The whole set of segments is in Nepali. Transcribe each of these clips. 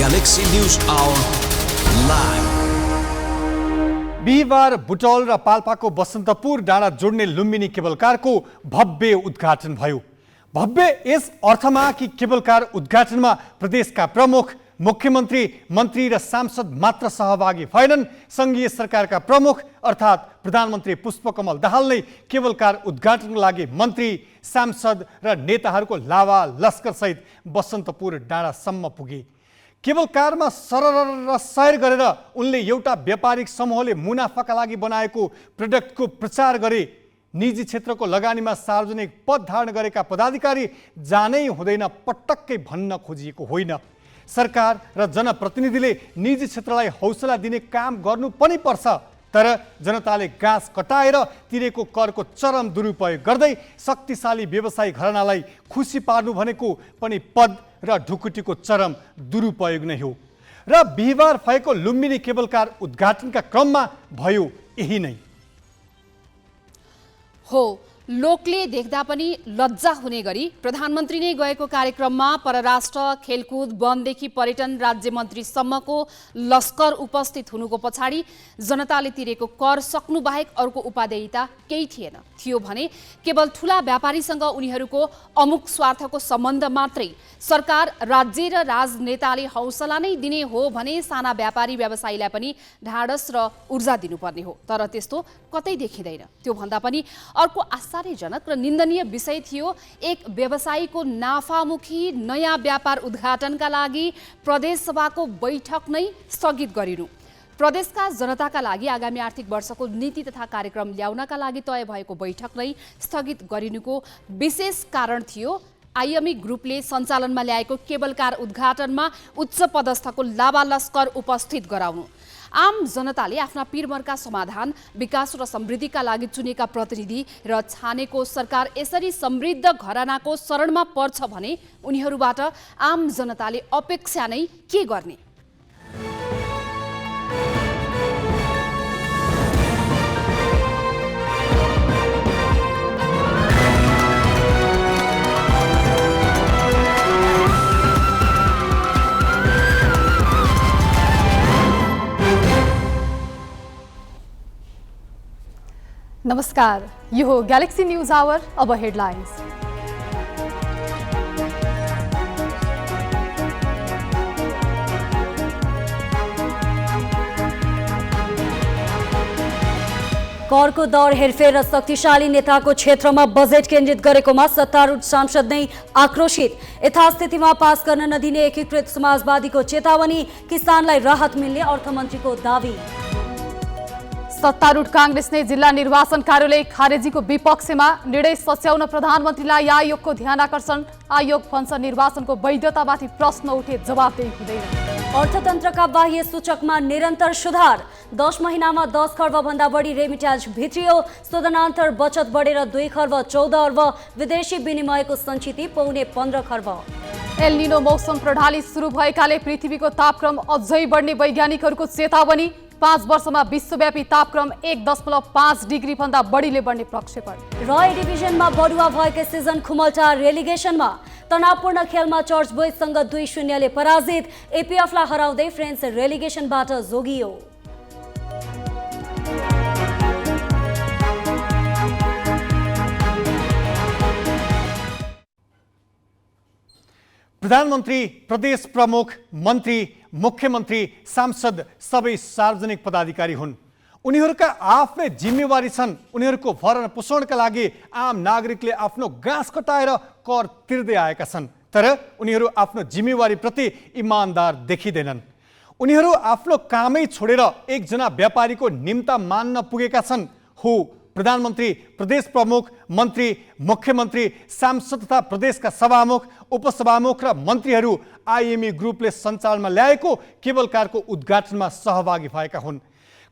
Galaxy News Hour Live। बिहिबार बुटौल र पाल्पाको बसन्तपुर डाँडा जोड्ने लुम्बिनी केबल कारको भव्य उद्घाटन भयो। भव्य यस अर्थमा कि केबल कार उद्घाटनमा प्रदेशका प्रमुख, मुख्यमन्त्री, मन्त्री र सांसद मात्र सहभागी भएनन्। संघीय सरकारका प्रमुख अर्थात् प्रधानमन्त्री पुष्पकमल दाहाल नै केबल कार उद्घाटनको लागि मन्त्री, सांसद र नेताहरूको लावा लस्करसहित बसन्तपुर डाँडासम्म पुगे। केबल कारमा सरर सैर गरेर उनले एउटा व्यापारिक समूहले मुनाफाका लागि बनाएको प्रोडक्टको प्रचार गरे। निजी क्षेत्रको लगानीमा सार्वजनिक पद धारण गरेका पदाधिकारी जानै हुँदैन पटक्कै भन्न खोजिएको होइन। सरकार र जनप्रतिनिधिले निजी क्षेत्रलाई हौसला दिने काम गर्नु पनि पर्छ, तर जनताले घाँस कटाएर तिरेको करको चरम दुरुपयोग गर्दै शक्तिशाली व्यवसायी घरानालाई खुसी पार्नु भनेको पनि पद र ढुकुटीको चरम दुरुपयोग नै हो। र बिहिबार भएको लुम्बिनी केबल कार उद्घाटनका क्रममा भयो यही नै हो। लोकले देख्दा पनि लज्जा हुने गरी प्रधानमन्त्री नै गएको कार्यक्रममा परराष्ट्र, खेलकुद, वनदेखि पर्यटन राज्य मन्त्रीसम्मको लस्कर उपस्थित हुनुको पछाडि जनताले तिरेको कर सक्नु बाहेक अर्को उपादेयता केही थिएन। थियो भने केवल ठुला व्यापारीसँग उनीहरूको अमुक स्वार्थको सम्बन्ध मात्रै। सरकार, राज्य र राजनेताले हौसला नै दिने हो भने साना व्यापारी व्यवसायीलाई पनि ढाडस र ऊर्जा दिनुपर्ने हो, तर त्यस्तो कतै देखिँदैन। त्यो भन्दा पनि अर्को आश्चर्यजनक र निन्दनीय विषय थियो एक व्यवसायीको नाफामुखी नयाँ व्यापार उद्घाटनका लागि प्रदेशसभाको बैठक नै स्थगित गरिनु। प्रदेशका जनताका लागि आगामी आर्थिक वर्षको नीति तथा कार्यक्रम ल्याउनका लागि तय भएको बैठक नै स्थगित गरिनुको विशेष कारण थियो आइएमई ग्रुपले सञ्चालनमा ल्याएको केबल कार उद्घाटनमा उच्च पदस्थको लावा लस्कर उपस्थित गराउनु। आम जनताले आफ्ना पीरमर्का समाधान, विकास र समृद्धिका लागि चुनेका प्रतिनिधि र छानेको सरकार यसरी समृद्ध घरानाको शरणमा पर्छ भने उनीहरूबाट आम जनताले अपेक्षा नै के गर्ने? नमस्कार, यो हो गैलेक्सी न्यूज आवर। अब हेडलाइन्स। करको दर हेरफेर र शक्तिशाली नेताको क्षेत्रमा बजेट केन्द्रित गरेकोमा सत्तारूढ सांसद नै आक्रोशित। यथास्थितिमा पास गर्न नदिने एकीकृत समाजवादीको चेतावनी, किसानलाई राहत मिल्ने अर्थमन्त्रीको दावी। सत्तारूढ कांग्रेस ने जिल्ला निर्वाचन कार्यालय खारेजीको विपक्षमा निर्णय सच्याउन प्रधानमन्त्रीलाई आयोगको ध्यान आकर्षण। आयोग भन्छ निर्वाचनको वैधतामाथि प्रश्न उठे जवाफदेही हुँदैन। अर्थतन्त्रका बाह्य सूचकमा निरन्तर सुधार। 10 महिनामा 10 खर्ब भन्दा बढी रेमिट्यान्स भित्रियो। शोधनान्तर बचत बढेर 2 खर्ब 14 अर्ब। विदेशी विनिमयको सञ्चिति पौने 15 खर्ब। एल निनो मौसम प्रणाली सुरु भएकाले पृथ्वीको तापक्रम अझै बढ्ने वैज्ञानिकहरूको चेतावनी। 5 वर्षमा विश्वव्यापी तापक्रम 1.5 डिग्री भन्दा बढीले बढ्ने प्रक्षेपण। र ए डिभिजनमा बढुवा भएकै सिजन खुमल्टा रेलिगेसनमा तनावपूर्ण खेलमा चर्च बोइजसँग 2-0 पराजित। एपीएफलाई हराउँदै फ्रेन्च रेलिगेसनबाट जोगियो। प्रधानमन्त्री, प्रदेश प्रमुख, मन्त्री, मुख्यमन्त्री, सांसद सबै सार्वजनिक पदाधिकारी हुन्। उनीहरूका आफ्नै जिम्मेवारी छन्। उनीहरूको भरण पोषणका लागि आम नागरिकले आफ्नो घाँस कटाएर कर तिर्दै आएका छन्, तर उनीहरू आफ्नो जिम्मेवारीप्रति इमान्दार देखिँदैनन्। उनीहरू आफ्नो कामै छोडेर एकजना व्यापारीको निम्ता मान्न पुगेका छन्। हो, प्रधानमन्त्री, प्रदेश प्रमुख, मन्त्री, मुख्यमन्त्री, सांसद तथा प्रदेशका सभामुख, उपसभामुख र मन्त्रीहरू आइएमई ग्रुपले सञ्चालनमा ल्याएको केबल कारको उद्घाटनमा सहभागी भएका हुन्।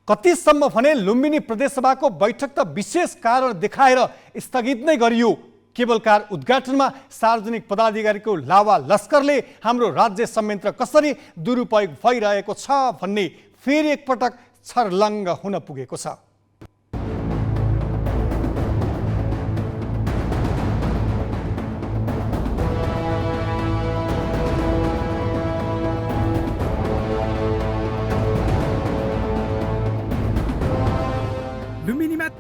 कतिसम्म भने लुम्बिनी प्रदेशसभाको बैठक त विशेष कारण देखाएर स्थगित नै गरियो। केबल कार उद्घाटनमा सार्वजनिक पदाधिकारीको लावा लस्करले हाम्रो राज्य संयन्त्र कसरी दुरुपयोग भइरहेको छ भन्ने फेरि एकपटक छर्लङ्ग हुन पुगेको छ।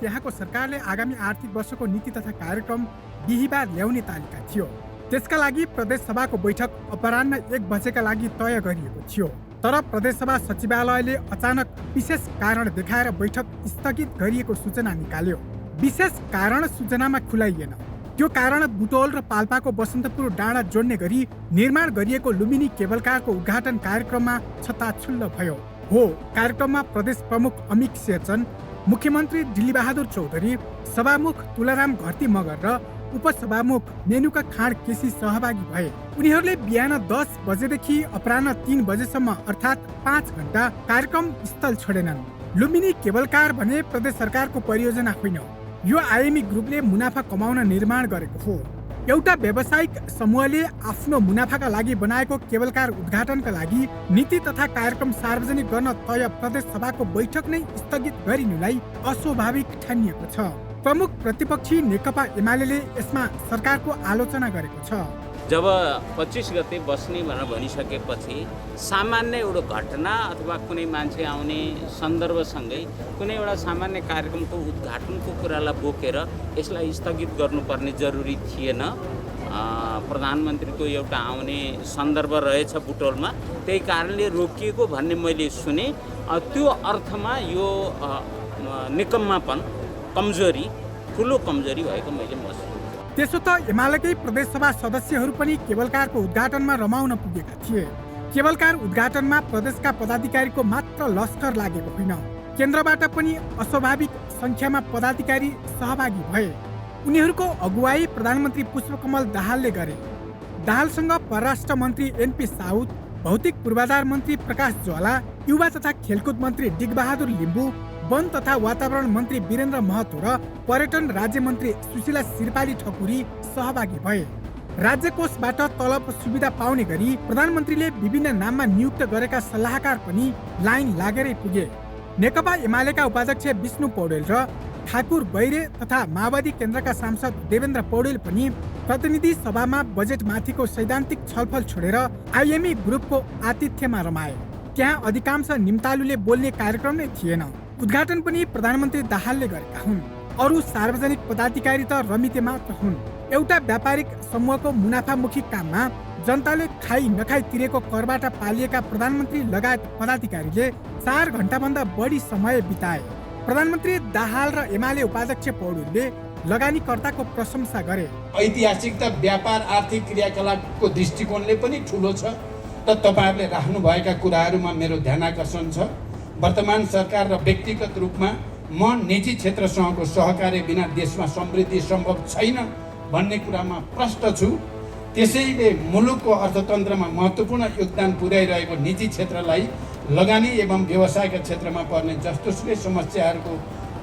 त्यहाँको सरकारले आगामी आर्थिक वर्षको नीति तथा कार्यक्रम बिहिबार ल्याउने तालिका थियो। त्यसका लागि प्रदेश सभाको बैठक अपराह्न 1 बजेका लागि तय गरिएको थियो। तर प्रदेश सभा सचिवालयले अचानक विशेष कारण देखाएर बैठक स्थगित गरिएको सूचना निकाल्यो। विशेष कारण सूचनामा खुलाइएन। त्यो कारण बुटोल र पाल्पाको बसन्तपुर डाँडा जोड्ने गरी निर्माण गरिएको लुम्बिनी केबल कारको उद्घाटन कार्यक्रममा छताछुल्ल भयो। हो, कार्यक्रममा प्रदेश प्रमुख अमित शेरचन, मुख्यमन्त्री दिल्लीबहादुर चौधरी, सभामुख तुलाराम घरती मगर र उपसभामुख मेनुका खाँड केसी सहभागी भए। उनीहरूले बिहान 10 बजेदेखि अपराह्न 3 बजेसम्म अर्थात् 5 घण्टा कार्यक्रम स्थल छोडेनन्। लुम्बिनी केबल कार भने प्रदेश सरकारको परियोजना होइन, यो आइएमई ग्रुपले मुनाफा कमाउन निर्माण गरेको हो। एउटा व्यावसायिक समूहले आफ्नो मुनाफाका लागि बनाएको केबल कार उद्घाटनका लागि नीति तथा कार्यक्रम सार्वजनिक गर्न तय प्रदेश सभाको बैठक नै स्थगित गरिनुलाई अस्वाभाविक ठानिएको छ। प्रमुख प्रतिपक्षी नेकपा एमाले यसमा सरकारको आलोचना गरेको छ। जब 25 गते बस्ने भनेर भनिसकेपछि सामान्य एउटा घटना अथवा कुनै मान्छे आउने सन्दर्भसँगै कुनै एउटा सामान्य कार्यक्रमको उद्घाटनको कुरालाई बोकेर यसलाई स्थगित गर्नुपर्ने जरुरी थिएन। प्रधानमन्त्रीको एउटा आउने सन्दर्भ रहेछ बुटोलमा, त्यही कारणले रोकिएको भन्ने मैले सुने। त्यो अर्थमा यो निकम्मापन, कमजोरी, ठुलो कमजोरी भएको मैले महसुस। त्यसो त एमालेकै प्रदेश सभा सदस्यहरू पनि केबल कारको उद्घाटनमा रमाउन पुगेका थिए। केबल कार उद्घाटनमा प्रदेशका पदाधिकारीको मात्र लस्कर लागेको होइन, केन्द्रबाट पनि अस्वाभाविक संख्यामा पदाधिकारी सहभागी भए। उनीहरूको अगुवाई प्रधानमन्त्री पुष्पकमल दाहालले गरे। दाहालसँग परराष्ट्र मन्त्री एनपी साउद, भौतिक पूर्वाधार मन्त्री प्रकाश ज्वाला, युवा तथा खेलकुद मन्त्री डिगबहादुर लिम्बू, वन तथा वातावरण मन्त्री वीरेन्द्र महतो र पर्यटन राज्य मन्त्री सुशीला सिरपाली ठकुरी सहभागी भए। राज्य कोषबाट तलब सुविधा पाउने गरी प्रधानमन्त्रीले विभिन्न नाममा नियुक्त गरेका सल्लाहकार पनि लाइन लागेरै पुगे। नेकपा एमालेका उपाध्यक्ष विष्णु पौडेल र ठाकुर बैरे तथा माओवादी केन्द्रका सांसद देवेन्द्र पौडेल पनि प्रतिनिधि सभामा बजेटमाथिको सैद्धान्तिक छलफल छोडेर आइएमई ग्रुपको आतिथ्यमा रमाए। त्यहाँ अधिकांश निम्तालुले बोल्ने कार्यक्रम नै थिएन। उद्घाटन पनि प्रधानमन्त्री दाहालले गरेका हुन्। अरू सार्वजनिक पदाधिकारी त रमिते मात्र हुन्। एउटा व्यापारिक समूहको मुनाफामुखी काममा जनताले खाइ नखाइ तिरेको करबाट पालिएका प्रधानमन्त्री लगायत पदाधिकारीले 4 घण्टाभन्दा बढी समय बिताए। प्रधानमन्त्री दाहाल र एमाले उपाध्यक्ष पौडेलले लगानीकर्ताको प्रशंसा गरे। ऐतिहासिकता व्यापार आर्थिक क्रियाकलापको दृष्टिकोणले पनि ठुलो छ र तपाईहरुले राख्नुभएका कुराहरूमा मेरो ध्यानाकर्षण छ। वर्तमान सरकार र व्यक्तिगत रूपमा म निजी क्षेत्रसँगको सहकार्य बिना देशमा समृद्धि सम्भव छैन भन्ने कुरामा प्रष्ट छु। त्यसैले मुलुकको अर्थतन्त्रमा महत्त्वपूर्ण योगदान पुर्याइरहेको निजी क्षेत्रलाई लगानी एवं व्यवसायका क्षेत्रमा पर्ने जस्तोसुकै समस्याहरूको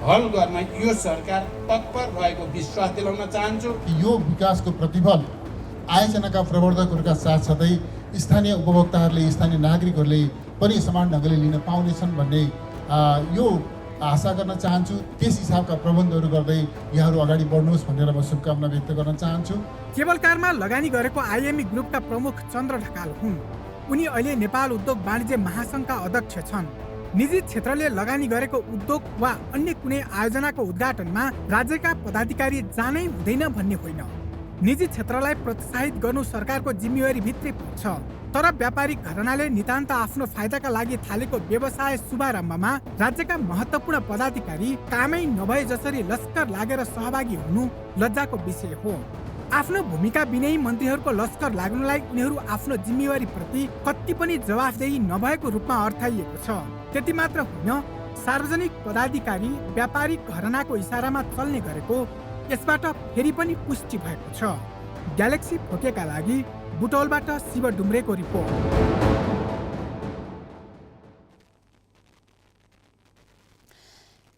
हल गर्न यो सरकार तत्पर रहेको विश्वास दिलाउन चाहन्छु। यो विकासको प्रतिफल आयोजनाका प्रवर्तकहरूका साथसाथै स्थानीय उपभोक्ताहरूले, स्थानीय नागरिकहरूले पनि समान ढङ्गले लिन पाउनेछन् भन्ने यो आशा गर्न चाहन्छु। त्यस हिसाबका प्रबन्धहरू गर्दै यहाँहरू अगाडि बढ्नुहोस् भनेर म शुभकामना व्यक्त गर्न चाहन्छु। केबल कारमा लगानी गरेको आइएमई ग्रुपका प्रमुख चन्द्र ढकाल हुन्। उनी अहिले नेपाल उद्योग वाणिज्य महासङ्घका अध्यक्ष छन्। निजी क्षेत्रले लगानी गरेको उद्योग वा अन्य कुनै आयोजनाको उद्घाटनमा राज्यका पदाधिकारी जानै हुँदैन भन्ने होइन। निजी क्षेत्रलाई प्रोत्साहित गर्नु सरकारको जिम्मेवारी भित्रै पर्छ। तर व्यापारिक घरानाले नितान्त आफ्नो फाइदाका लागि थालेको व्यवसाय शुभारम्भमा राज्यका महत्त्वपूर्ण पदाधिकारी कामै नभए जसरी लस्कर लागेर सहभागी हुनु लज्जाको विषय हो। आफ्नो भूमिका बिनै मन्त्रीहरूको लस्कर लाग्नुलाई उनीहरू आफ्नो जिम्मेवारी प्रति कति पनि जवाफदेही नभएको रूपमा अर्थाइएको छ। त्यति मात्र होइन, सार्वजनिक पदाधिकारी व्यापारिक घरानाको इसारामा चल्ने गरेको यसबाट फेरि पनि पुष्टि भएको छ। ग्यालेक्सी फोकेका लागि बुटौलबाट शिव डुम्रेको रिपोर्ट।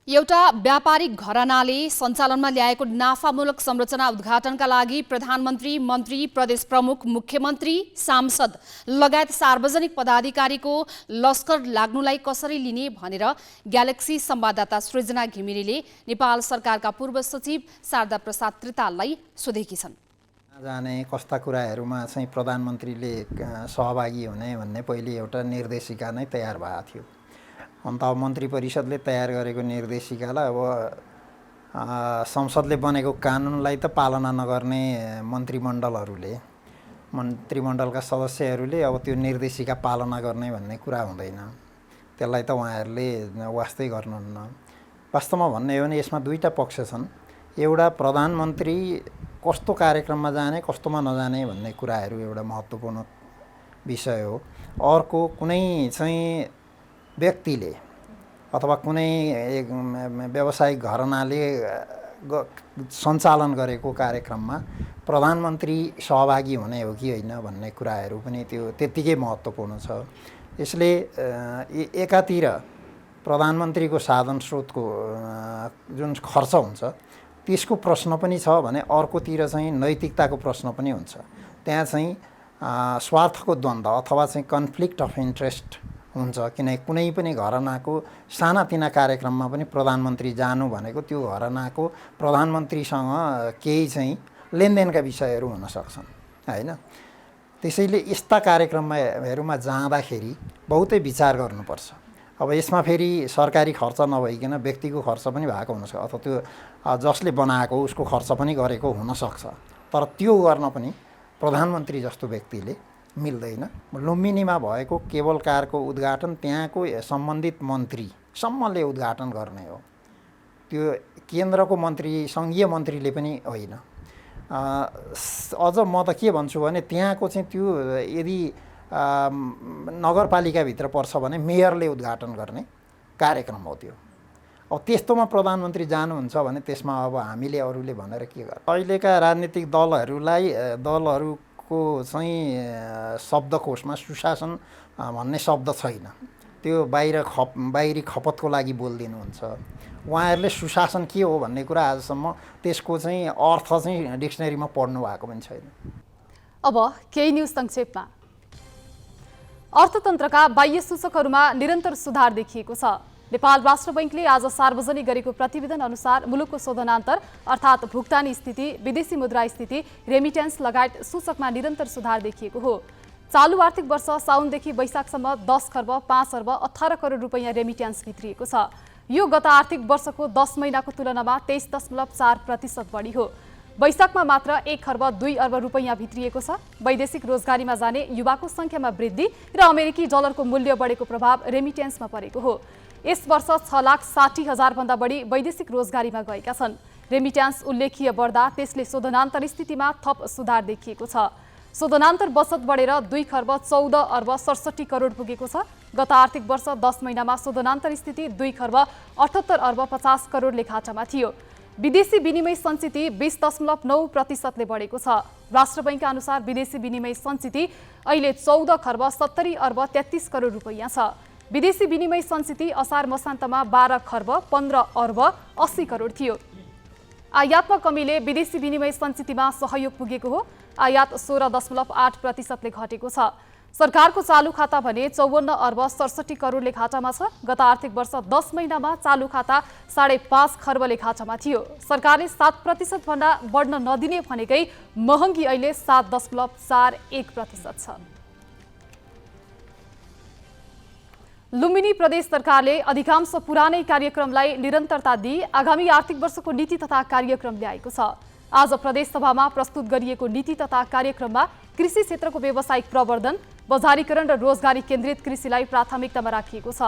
एउटा व्यापारिक घरानाले सञ्चालनमा ल्याएको नाफामूलक संरचना उद्घाटनका लागि प्रधानमन्त्री, मन्त्री, प्रदेश प्रमुख, मुख्यमन्त्री, सांसद लगायत सार्वजनिक पदाधिकारीको लस्कर लाग्नुलाई कसरी लिने भनेर ग्यालेक्सी संवाददाता सृजना घिमिरेले नेपाल सरकारका पूर्व सचिव शारदा प्रसाद त्रिताललाई सोधेकी छन्। जाने कस्ता कुराहरूमा चाहिँ प्रधानमन्त्रीले सहभागी हुने भन्ने पहिले एउटा निर्देशिका नै तयार भएको थियो। अन्त अब मन्त्री परिषदले तयार गरेको निर्देशिकालाई अब संसदले बनेको कानुनलाई त पालना नगर्ने मन्त्रीमण्डलका सदस्यहरूले अब त्यो निर्देशिका पालना गर्ने भन्ने कुरा हुँदैन। त्यसलाई त उहाँहरूले वास्तै गर्नुहुन्न। वास्तवमा भन्ने हो भने यसमा दुईटा पक्ष छन्। एउटा प्रधानमन्त्री कस्तो कार्यक्रममा जाने कस्तोमा नजाने भन्ने कुराहरू एउटा महत्त्वपूर्ण विषय हो। अर्को कुनै चाहिँ व्यक्तिले अथवा कुनै व्यावसायिक घरानाले सञ्चालन गरेको कार्यक्रममा प्रधानमन्त्री सहभागी हुने हो कि होइन भन्ने कुराहरू पनि त्यो त्यत्तिकै महत्त्वपूर्ण छ। यसले एकातिर प्रधानमन्त्रीको साधन स्रोतको जुन खर्च हुन्छ त्यसको प्रश्न पनि छ भने अर्कोतिर चाहिँ नैतिकताको प्रश्न पनि हुन्छ। त्यहाँ चाहिँ स्वार्थको द्वन्द्व अथवा चाहिँ कन्फ्लिक्ट अफ इन्ट्रेस्ट हुन्छ। किनकि कुनै पनि घरानाको सानातिना कार्यक्रममा पनि प्रधानमन्त्री जानु भनेको त्यो घरानाको प्रधानमन्त्रीसँग केही चाहिँ लेनदेनका विषयहरू हुन सक्छन् हैन। त्यसैले यस्ता कार्यक्रमहरूमा जाँदाखेरि बहुतै विचार गर्नुपर्छ। अब यसमा फेरि सरकारी खर्च नभइकन व्यक्तिको खर्च पनि भएको हुनसक्छ अथवा त्यो जसले बनाएको उसको खर्च पनि गरेको हुनसक्छ। तर त्यो गर्न पनि प्रधानमन्त्री जस्तो व्यक्तिले मिल्दैन। लुम्बिनीमा भएको केबल कारको उद्घाटन त्यहाँको सम्बन्धित मन्त्रीसम्मले उद्घाटन गर्ने हो। त्यो केन्द्रको मन्त्री सङ्घीय मन्त्रीले पनि होइन। अझ म त के भन्छु भने त्यहाँको चाहिँ त्यो यदि नगरपालिकाभित्र पर्छ भने मेयरले उद्घाटन गर्ने कार्यक्रम हो त्यो। अब त्यस्तोमा प्रधानमन्त्री जानुहुन्छ भने त्यसमा अब हामीले अरूले भनेर के गर्छ। अहिलेका राजनीतिक दलहरूको चाहिँ शब्दकोशमा सुशासन भन्ने शब्द छैन। त्यो बाहिरी खपतको लागि बोलिदिनुहुन्छ। उहाँहरूले सुशासन के हो भन्ने कुरा आजसम्म त्यसको चाहिँ अर्थ चाहिँ डिक्सनरीमा पढ्नु भएको पनि छैन। अब केही न्युज संक्षेपमा। अर्थतन्त्रका बाह्य सूचकहरूमा निरन्तर सुधार देखिएको छ। नेपाल राष्ट्र बैंकले आज सार्वजनिक गरेको प्रतिवेदन अनुसार मुलुकको शोधनान्तर अर्थात् भुक्तानी स्थिति, विदेशी मुद्रा स्थिति, रेमिट्यान्स लगायत सूचकमा निरन्तर सुधार देखिएको हो। चालु आर्थिक वर्ष साउनदेखि वैशाखसम्म 10 खर्ब 5 अर्ब 18 करोड रुपैयाँ रेमिट्यान्स भित्रिएको छ। यो गत आर्थिक वर्षको 10 महिनाको तुलनामा 23.4% बढी हो। वैशाखमा मात्र 1 खर्ब 2 अर्ब रुपैयाँ भित्रिएको छ। वैदेशिक रोजगारीमा जाने युवाको संख्यामा वृद्धि र अमेरिकी डलरको मूल्य बढेको प्रभाव रेमिट्यान्समा परेको हो। यस वर्ष 6,60,000 भन्दा बढी वैदेशिक रोजगारीमा गएका छन्। रेमिट्यान्स उल्लेखीय बढ्दा त्यसले शोधनान्तर स्थितिमा थप सुधार देखिएको छ। शोधनान्तर बचत बढेर 2 खर्ब 14 अर्ब 67 करोड पुगेको छ। गत आर्थिक वर्ष 10 महिनामा शोधनान्तर स्थिति 2 खर्ब 78 अर्ब 50 करोडले घाटामा थियो। विदेशी विनिमय सञ्चिति 20.9%ले बढेको छ। राष्ट्र बैंकका अनुसार विदेशी विनिमय सञ्चिति अहिले 14 खर्ब 70 अर्ब 33 करोड रुपैयाँ छ। विदेशी विनिमय सञ्चिति असार मसान्तमा 12 खर्ब 15 अर्ब 80 करोड थियो। आयातमा कमीले विदेशी विनिमय सञ्चितिमा सहयोग पुगेको हो। आयात 16.8%ले घटेको छ। सरकारको चालु खाता भने 54 अर्ब 67 करोडले घाटामा छ। गत आर्थिक वर्ष 10 महिनामा चालु खाता 5.5 खर्बले घाटामा थियो। सरकारले 7% भन्दा बढ्न नदिने भनेकै महँगी अहिले 7.41% छ। लुम्बिनी प्रदेश सरकारले अधिकांश पुरानै कार्यक्रमलाई निरन्तरता दिई आगामी आर्थिक वर्षको नीति तथा कार्यक्रम ल्याएको छ। आज प्रदेश सभामा प्रस्तुत गरिएको नीति तथा कार्यक्रममा कृषि क्षेत्रको व्यावसायिक प्रवर्धन, बजारीकरण र रोजगारी केन्द्रित कृषिलाई प्राथमिकतामा राखिएको छ।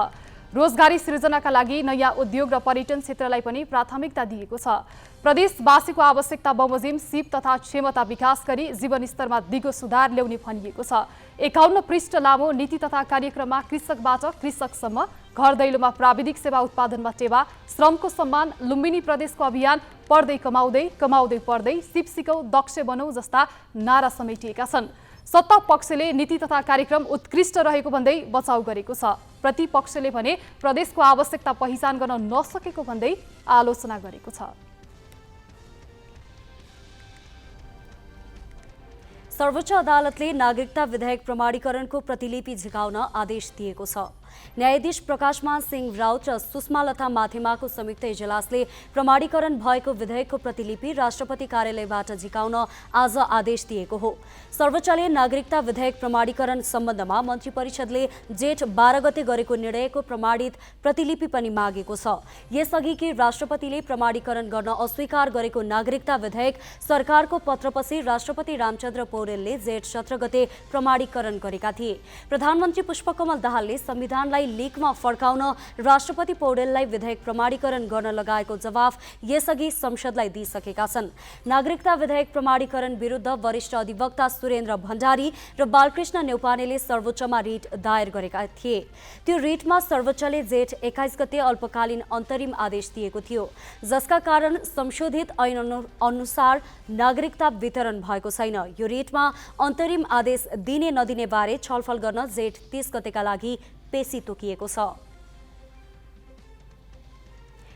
रोजगारी सृजनाका लागि नयाँ उद्योग र पर्यटन क्षेत्रलाई पनि प्राथमिकता दिएको छ। प्रदेशवासीको आवश्यकता बमोजिम सिप तथा क्षमता विकास गरी जीवनस्तरमा दिगो सुधार ल्याउने भनिएको छ। 51 पृष्ठ लामो नीति तथा कार्यक्रममा कृषकबाट कृषकसम्म, घर दैलोमा प्राविधिक सेवा उत्पादनमा टेवा, श्रमको सम्मान, लुम्बिनी प्रदेशको अभियान, पढ्दै कमाउँदै, कमाउँदै पढ्दै, सिप सिकौ दक्ष बनौ जस्ता नारा समेटिएका छन्। सत्ता पक्षले नीति तथा कार्यक्रम उत्कृष्ट रहेको भन्दै बचाउ गरेको छ। प्रतिपक्षले भने प्रदेशको आवश्यकता पहिचान गर्न नसकेको भन्दै आलोचना गरेको छ। सर्वोच्च अदालतले नागरिकता विधेयक प्रमाणीकरणको प्रतिलिपि झिकाउन आदेश दिएको छ। न्यायाधीश प्रकाशमान सिंह राउत र सुषमा लता माथेमाको संयुक्त इजलासले प्रमाणीकरण भएको विधेयकको प्रतिलिपि राष्ट्रपति कार्यालयबाट झिकाउन आज आदेश दिएको हो। सर्वोच्चले नागरिकता विधेयक प्रमाणीकरण सम्बन्धमा मन्त्री परिषदले जेठ 12 गते गरेको निर्णयको प्रमाणित प्रतिलिपि पनि मागेको छ। यसअघि कि राष्ट्रपतिले प्रमाणीकरण गर्न अस्वीकार गरेको नागरिकता विधेयक सरकारको पत्रपछि राष्ट्रपति रामचन्द्र पौडेलले जेठ 17 गते प्रमाणीकरण गरेका थिए। प्रधानमन्त्री पुष्पकमल दाहालले संविधानलाई लिकमा फर्काउन राष्ट्रपति पौडेललाई विधेयक प्रमाणीकरण गर्न लगाएको जवाफ यसअघि संसदलाई दिइसकेका छन्। नागरिकता विधेयक प्रमाणीकरण विरुद्ध वरिष्ठ अधिवक्ता सुरेन्द्र भण्डारी र बालकृष्ण न्यौपानेले सर्वोच्चमा रिट दायर गरेका थिए। त्यो रिटमा सर्वोच्चले जेठ 21 गते अल्पकालीन अन्तरिम आदेश दिएको थियो, जसका कारण संशोधित ऐन अनुसार नागरिकता वितरण भएको छैन। यो रिटमा अन्तरिम आदेश दिने नदिने बारे छलफल गर्न जेठ 30 गतेका लागि पेशी तोकिएको छ।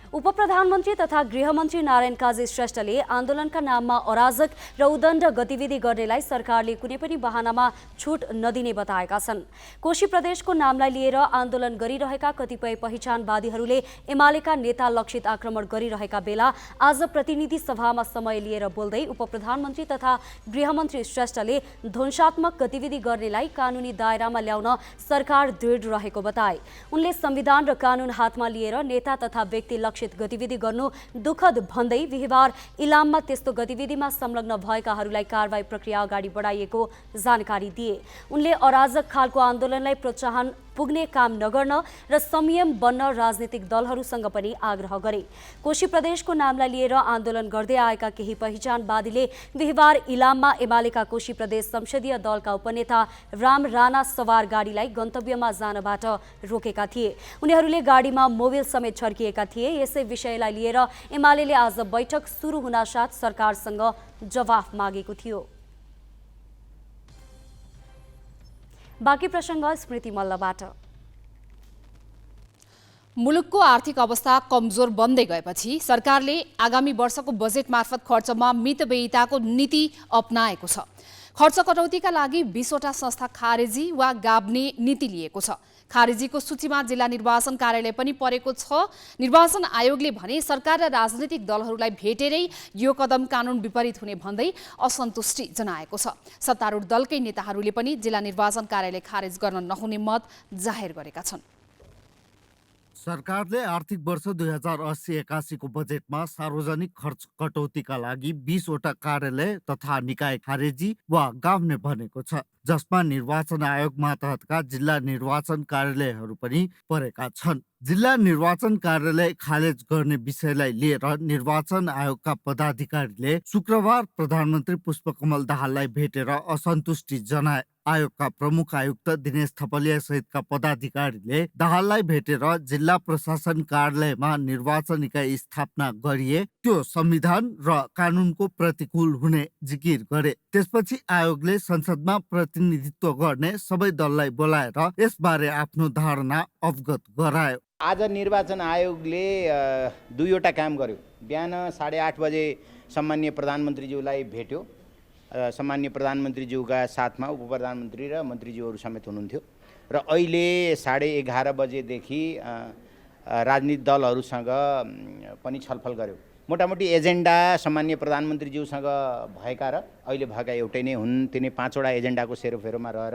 उपप्रधानमन्त्री तथा गृहमन्त्री नारायण काजी श्रेष्ठले आन्दोलनका नाममा अराजक र उदण्ड गतिविधि गर्नेलाई सरकारले कुनै पनि बहानामा छुट नदिने बताएका छन्। कोशी प्रदेशको नामलाई लिएर आन्दोलन गरिरहेका कतिपय पहिचानवादीहरूले एमालेका नेता लक्षित आक्रमण गरिरहेका बेला आज प्रतिनिधि सभामा समय लिएर बोल्दै उपप्रधानमन्त्री तथा गृहमन्त्री श्रेष्ठले ध्वंसात्मक गतिविधि गर्नेलाई कानुनी दायरामा ल्याउन सरकार दृढ रहेको बताए। उनले संविधान र कानुन हातमा लिएर नेता तथा व्यक्ति लक्षित गतिविधि गर्नु दुःखद भन्दै बिहिबार इलाममा त्यस्तो गतिविधिमा संलग्न भएकाहरूलाई कारबाही प्रक्रिया अगाडि बढाइएको जानकारी दिए। उनले अराजक खालको आन्दोलनलाई प्रोत्साहन पुग्ने काम नगर्न र संयम बन्न राजनीतिक दलहरूसँग पनि आग्रह गरे। कोशी प्रदेशको नामलाई लिएर आन्दोलन गर्दै आएका केही पहिचानवादीले बिहिबार इलाममा एमालेका कोशी प्रदेश संसदीय दलका उपनेता राम राणा सवार गाडीलाई गन्तव्यमा जानबाट रोकेका थिए। उनीहरूले गाडीमा मोबिल समेत छर्किएका थिए। यसै विषयलाई लिएर एमालेले आज बैठक सुरु हुनासाथ सरकारसँग जवाफ मागेको थियो। बाँकी प्रसङ्ग स्मृति मल्लबाट। मुलुकको आर्थिक अवस्था कमजोर बन्दै गएपछि सरकारले आगामी वर्षको बजेट मार्फत खर्चमा मितव्ययिताको नीति अपनाएको छ। खर्च कटौतीका लागि 20 वटा संस्था खारेजी वा गाब्ने नीति लिएको छ। खारेजीको सूचीमा जिल्ला निर्वाचन कार्यालय पनि परेको छ। निर्वाचन आयोगले भने सरकार र राजनीतिक दलहरूलाई भेटेरै यो कदम कानुन विपरीत हुने भन्दै असन्तुष्टि जनाएको छ। सत्तारूढ दलकै नेताहरूले पनि जिल्ला निर्वाचन कार्यालय खारेज गर्न नहुने मत जाहेर गरेका छन्। सरकारले आर्थिक वर्ष 2080-81 को बजेटमा सार्वजनिक खर्च कटौतीका लागि 20 वटा कार्यालय तथा निकाय खारेजी वा गाभ्ने भनेको छ, जसमा निर्वाचन आयोग मातहतका जिल्ला निर्वाचन कार्यालयहरू पनि परेका छन्। जिल्ला निर्वाचन कार्यालय खारेज गर्ने विषयलाई लिएर निर्वाचन आयोगका पदाधिकारीले शुक्रबार प्रधानमन्त्री पुष्पकमल दाहाललाई भेटेर असन्तुष्टि जनाए। आयोगका प्रमुख आयुक्त दिनेश थपलिया सहितका पदाधिकारीले दाहाललाई भेटेर जिल्ला प्रशासन कार्यालयमा निर्वाचन इकाइ स्थापना गरिए त्यो संविधान र कानुनको प्रतिकूल हुने जिकिर गरे। त्यसपछि आयोगले संसदमा प्रतिनिधित्व गर्ने सबै दललाई बोलाएर यसबारे आफ्नो धारणा अवगत गरायो। आज निर्वाचन आयोगले 2 वटा काम गर्यो। बिहान 8:30 बजे सम्माननीय प्रधानमन्त्रीज्यूलाई भेट्यो। सम्माननीय प्रधानमन्त्रीज्यूका साथमा उपप्रधानमन्त्री र मन्त्रीज्यूहरू समेत हुनुहुन्थ्यो र अहिले 11:30 बजेदेखि राजनीतिक दलहरूसँग पनि छलफल गर्यो। मोटामोटी एजेन्डा सम्माननीय प्रधानमन्त्रीज्यूसँग भएका र अहिले भएका एउटै नै हुन्। तिनै 5 वटा एजेन्डाको सेरोफेरोमा रहेर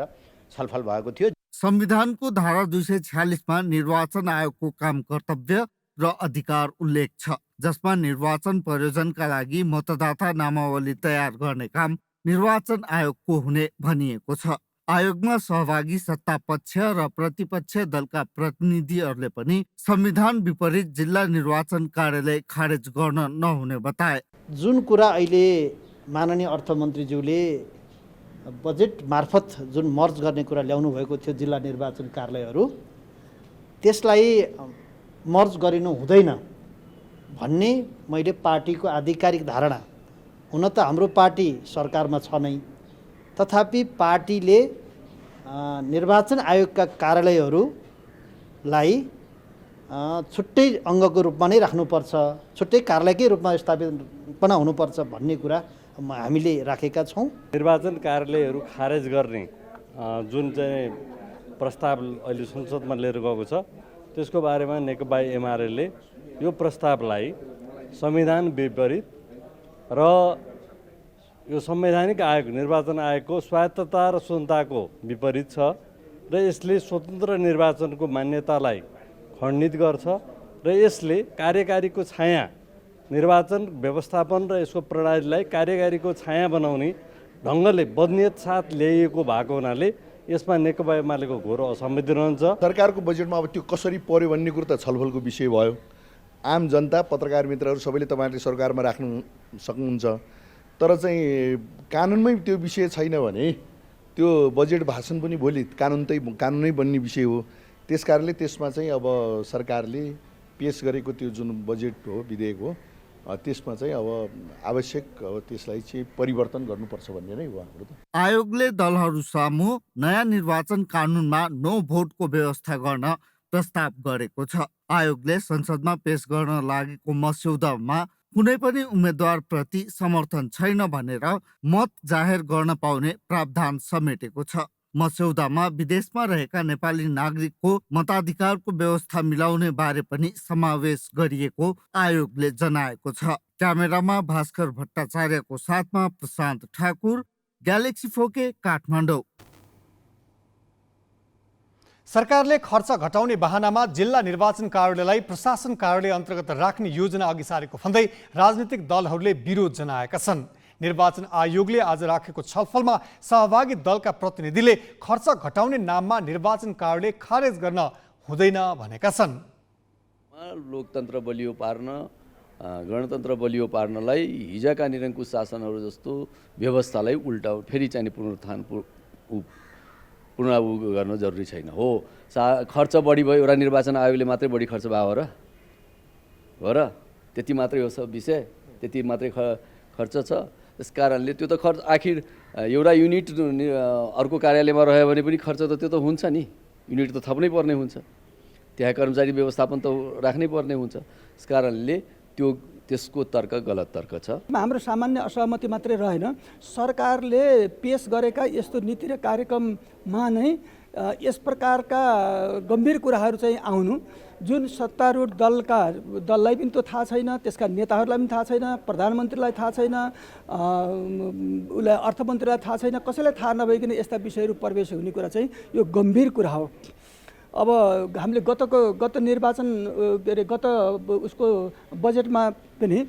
छलफल भएको थियो। संविधानको धारा 246 मा निर्वाचन आयोगको काम कर्तव्य र अधिकार उल्लेख छ, जसमा निर्वाचन प्रयोजनका लागि मतदाता नामावली तयार गर्ने काम निर्वाचन आयोगको हुने भनिएको छ। आयोगमा सहभागी सत्ता पक्ष र प्रतिपक्ष दलका प्रतिनिधिहरूले पनि संविधान विपरीत जिल्ला निर्वाचन कार्यालय खारेज गर्न नहुने बताए। जुन कुरा अहिले माननीय अर्थमन्त्रीज्यूले बजेट मार्फत जुन मर्ज गर्ने कुरा ल्याउनु भएको थियो जिल्ला निर्वाचन कार्यालयहरू, त्यसलाई मर्ज गरिनु हुँदैन भन्ने मैले पार्टीको आधिकारिक धारणा, हुन त हाम्रो पार्टी सरकारमा छ नै, तथापि पार्टीले निर्वाचन आयोगका कार्यालयहरूलाई छुट्टै अङ्गको रूपमा नै राख्नुपर्छ, छुट्टै कार्यालयकै रूपमा स्थापना हुनुपर्छ भन्ने कुरा हामीले राखेका छौँ। निर्वाचन कार्यालयहरू खारेज गर्ने जुन चाहिँ प्रस्ताव अहिले संसदमा लिएर गएको छ। त्यसको बारेमा नेकपा एमाले यो प्रस्तावलाई संविधान विपरीत र यो संवैधानिक आयोग निर्वाचन आयोगको स्वायत्तता र स्वतन्त्रताको विपरीत छ र यसले स्वतन्त्र निर्वाचनको मान्यतालाई खण्डित गर्छ र यसले कार्यकारीको छाया निर्वाचन व्यवस्थापन र यसको प्रणालीलाई कार्यकारीको छाया बनाउने ढङ्गले बदनियत साथ ल्याइएको भएको हुनाले यसमा नेकपा एमालेको घोर असहमति रहन्छ। सरकारको बजेटमा अब त्यो कसरी पर्यो भन्ने कुरो त छलफलको विषय भयो। आम जनता, पत्रकार मित्रहरू सबैले तपाईँहरूले सरकारमा राख्नु सक्नुहुन्छ, तर चाहिँ कानुनमै त्यो विषय छैन भने त्यो बजेट भाषण पनि भोलि कानुनै बन्ने विषय हो। त्यस कारणले त्यसमा चाहिँ अब सरकारले पेश गरेको त्यो जुन बजेट हो, विधेयक हो, त्यसमा चाहिँ अब आवश्यक त्यसलाई चाहिँ परिवर्तन गर्नुपर्छ भन्ने नै हो हाम्रो। आयोगले दलहरू सामु नयाँ निर्वाचन कानुनमा नो भोटको व्यवस्था गर्न प्रस्ताव गरेको छ। आयोगले संसदमा पेश गर्न लागेको मस्यौदामा कुनै पनि उम्मेद्वार प्रति समर्थन छैन भनेर मत जाहेर गर्न पाउने प्रावधान समेटेको छ। मस्यौदामा विदेशमा रहेका नेपाली नागरिकको मताधिकारको व्यवस्था मिलाउने बारे पनि समावेश गरिएको आयोगले जनाएको छ। क्यामेरामा भास्कर भट्टाचार्यको साथमा प्रशान्त ठाकुर, ग्यालेक्सी फोके, काठमाडौँ। सरकारले खर्च घटाउने बहानामा जिल्ला निर्वाचन कार्यालयलाई प्रशासन कार्यालय अन्तर्गत राख्ने योजना अघि सारेको भन्दै राजनीतिक दलहरूले विरोध जनाएका छन्। निर्वाचन आयोगले आज राखेको छलफलमा सहभागी दलका प्रतिनिधिले खर्च घटाउने नाममा निर्वाचन कार्यालय खारेज गर्न हुँदैन भनेका छन्। लोकतन्त्र बलियो पार्न, गणतन्त्र बलियो पार्नलाई हिजोका निरङ्कुश शासनहरू जस्तो व्यवस्थालाई उल्टा फेरि चाहिँ पुनरावृत्ति गर्न जरुरी छैन हो। खर्च बढी भयो, एउटा निर्वाचन आयोगले मात्रै बढी खर्च भयो हो र? त्यति मात्रै हो सब विषय, त्यति मात्रै खर्च छ। त्यस कारणले त्यो त खर्च आखिर एउटा युनिट अर्को कार्यालयमा रह्यो भने पनि खर्च त त्यो त हुन्छ नि, युनिट त थप्नै पर्ने हुन्छ, त्यहाँ कर्मचारी व्यवस्थापन त राख्नै पर्ने हुन्छ। त्यस कारणले त्यसको तर्क गलत तर्क छ। हाम्रो सामान्य असहमति मात्रै रहेन, सरकारले पेश गरेका यस्तो नीति र कार्यक्रममा नै यस प्रकारका गम्भीर कुराहरू चाहिँ आउनु, जुन सत्तारूढ दललाई पनि त्यो थाहा छैन, त्यसका नेताहरूलाई पनि थाहा छैन, प्रधानमन्त्रीलाई थाहा छैन, उसलाई अर्थमन्त्रीलाई थाहा छैन, कसैलाई थाहा नभइकन यस्ता विषयहरू प्रवेश हुने कुरा चाहिँ यो गम्भीर कुरा हो। अब हामीले गत निर्वाचन के अरे गत उसको बजेटमा पनि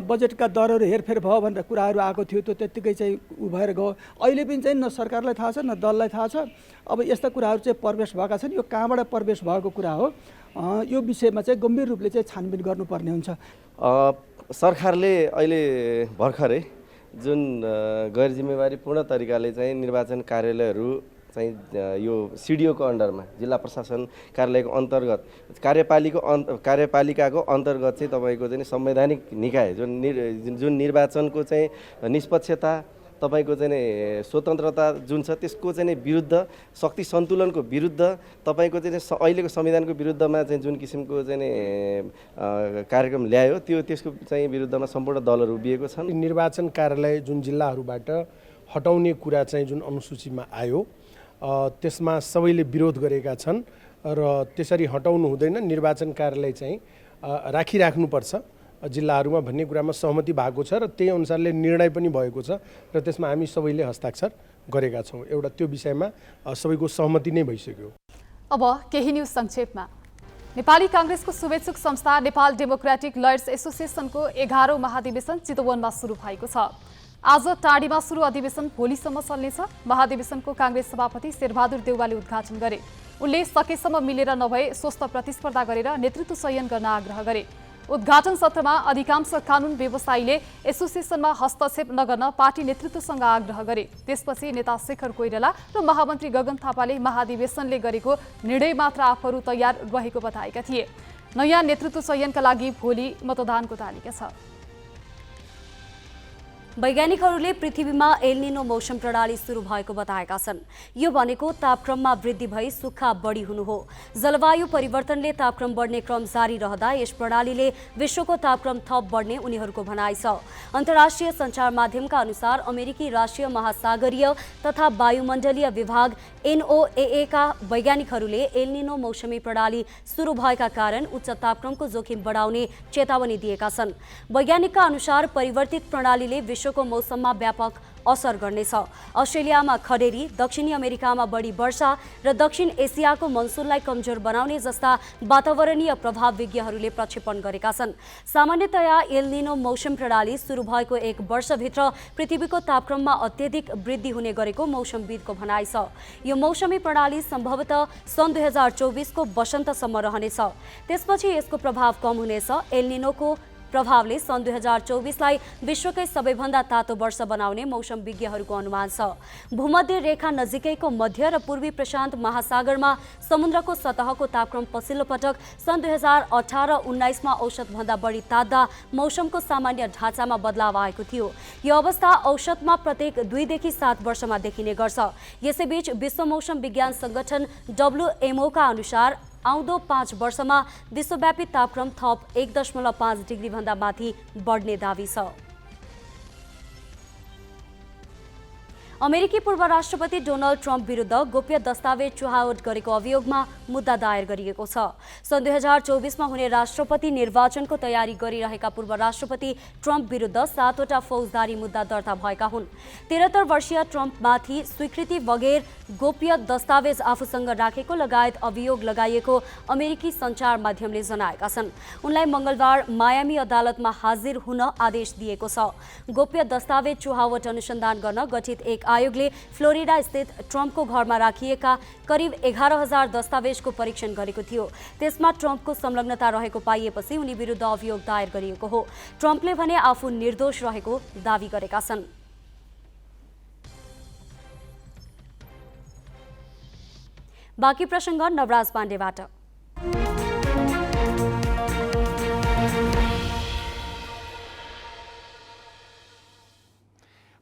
बजेटका दरहरू हेरफेर भयो भनेर कुराहरू आएको थियो, त्यो त्यत्तिकै चाहिँ उ भएर गयो। अहिले पनि चाहिँ न सरकारलाई थाहा छ न दललाई थाहा छ। अब यस्ता कुराहरू चाहिँ प्रवेश भएका छन्, यो कहाँबाट प्रवेश भएको कुरा हो, यो विषयमा चाहिँ गम्भीर रूपले चाहिँ छानबिन गर्नुपर्ने हुन्छ। सरकारले अहिले भर्खरै जुन गैर जिम्मेवारीपूर्ण तरिकाले चाहिँ निर्वाचन कार्यालयहरू चाहिँ यो सिडिओको अन्डरमा, जिल्ला प्रशासन कार्यालयको अन्तर्गत कार्यपालिकाको अन्तर्गत चाहिँ तपाईँको चाहिँ संवैधानिक निकाय जुन निर्वाचनको चाहिँ निष्पक्षता, तपाईँको चाहिँ स्वतन्त्रता जुन छ त्यसको चाहिँ विरुद्ध, शक्ति सन्तुलनको विरुद्ध, तपाईँको चाहिँ अहिलेको संविधानको विरुद्धमा चाहिँ जुन किसिमको चाहिँ कार्यक्रम ल्यायो त्यसको चाहिँ विरुद्धमा सम्पूर्ण दलहरू उभिएको छन्। निर्वाचन कार्यालय जुन जिल्लाहरूबाट हटाउने कुरा चाहिँ जुन अनुसूचीमा आयो त्यसमा सबैले विरोध गरेका छन् र त्यसरी हटाउनु हुँदैन, निर्वाचन कार्यालय चाहिँ राखिराख्नुपर्छ जिल्लाहरूमा भन्ने कुरामा सहमति भएको छ र त्यही अनुसारले निर्णय पनि भएको छ र त्यसमा हामी सबैले हस्ताक्षर गरेका छौँ। एउटा त्यो विषयमा सबैको सहमति नै भइसक्यो। अब केही न्युज संक्षेपमा। नेपाली कांग्रेसको शुभेच्छुक संस्था नेपाल डेमोक्रेटिक लयर्स एसोसिएसनको 11औं महाधिवेशन चितवनमा सुरु भएको छ। आज टाढीमा सुरु अधिवेशन भोलिसम्म चल्नेछ। महाधिवेशनको कांग्रेस सभापति शेरबहादुर देउवाले उद्घाटन गरे। उनले सकेसम्म मिलेर नभए स्वस्थ प्रतिस्पर्धा गरेर नेतृत्व चयन गर्न आग्रह गरे। उद्घाटन सत्रमा अधिकांश कानुन व्यवसायीले एसोसिएसनमा हस्तक्षेप नगर्न पार्टी नेतृत्वसँग आग्रह गरे। त्यसपछि नेता शेखर कोइराला र महामन्त्री गगन थापाले महाधिवेशनले गरेको निर्णय मात्र आफूहरू तयार रहेको बताएका थिए। नयाँ नेतृत्व चयनका लागि भोलि मतदानको तालिका छ। वैज्ञानिकहरूले पृथ्वीमा एल्निनो मौसम प्रणाली सुरु भएको बताएका छन्। यो भनेको तापक्रममा वृद्धि भई सुक्खा बढी हुनु हो। जलवायु परिवर्तनले तापक्रम बढ्ने क्रम जारी रहँदा यस प्रणालीले विश्वको तापक्रम थप बढ्ने उनीहरूको भनाइ छ। अन्तर्राष्ट्रिय सञ्चार माध्यमका अनुसार अमेरिकी राष्ट्रिय महासागरीय तथा वायुमण्डलीय विभाग NOAA का वैज्ञानिकहरूले एल्निनो मौसमी प्रणाली सुरु भएका कारण उच्च तापक्रमको जोखिम बढाउने चेतावनी दिएका छन्। वैज्ञानिकका अनुसार परिवर्तित प्रणालीले विश्वको मौसममा व्यापक असर गर्नेछ। अस्ट्रेलियामा खडेरी, दक्षिणी अमेरिकामा बढी वर्षा र दक्षिण एसियाको मनसुनलाई कमजोर बनाउने जस्ता वातावरणीय प्रभाव विज्ञहरूले प्रक्षेपण गरेका छन्। सामान्यतया एल्निनो मौसम प्रणाली सुरु भएको एक वर्षभित्र पृथ्वीको तापक्रममा अत्यधिक वृद्धि हुने गरेको मौसमविदको भनाइ छ। यो मौसमी प्रणाली सम्भवतः सन् 2024 को वसन्तसम्म रहनेछ। त्यसपछि यसको प्रभाव कम हुनेछ। एल्निनोको प्रभावले सन् 2024 लाई विश्वकै सबैभन्दा तातो वर्ष बनाउने मौसम विज्ञहरूको अनुमान छ। भूमध्य रेखा नजिकैको मध्य र पूर्वी प्रशान्त महासागरमा समुद्रको सतहको तापक्रम पछिल्लो पटक सन् 2018-19 मा औसतभन्दा बढी तात्दा मौसमको सामान्य ढाँचामा बदलाव आएको थियो। यो अवस्था औसतमा प्रत्येक 2 देखि 7 वर्षमा देखिने गर्छ। यसैबीच विश्व मौसम विज्ञान संगठन WMO का अनुसार आउँदो 5 वर्षमा विश्वव्यापी तापक्रम थप 1.5 डिग्री भन्दा माथि बढ्ने दावी छ। अमेरिकी पूर्व राष्ट्रपति डोनाल्ड ट्रम्प विरुद्ध गोप्य दस्तावेज चुहावट गरेको अभियोगमा मुद्दा दायर गरिएको छ। सन् 2024 मा हुने राष्ट्रपति निर्वाचनको तयारी गरिरहेका पूर्व राष्ट्रपति ट्रम्प विरुद्ध 7 वटा फौजदारी मुद्दा दर्ता भएका हुन्। 73 वर्षीय ट्रम्पमाथि स्वीकृति बगैर गोप्य दस्तावेज आफूसँग राखेको लगायत अभियोग लगाइएको अमेरिकी सञ्चार माध्यमले जनाएका छन्। उनलाई मंगलबार मायामी अदालतमा हाजिर हुन आदेश दिएको छ। गोप्य दस्तावेज चुहावट अनुसन्धान गर्न गठित एक आयोगले फ्लोरिडा स्थित ट्रम्पको घरमा राखिएका करिब 11,000 दस्तावेजको परीक्षण गरेको थियो। त्यसमा ट्रम्पको संलग्नता रहेको पाइएपछि उनी विरुद्ध अभियोग दायर गरिएको हो। ट्रम्पले भने आफू निर्दोष रहेको दावी गरेका छन्। बाँकी प्रसङ्ग नवराज पाण्डेबाट।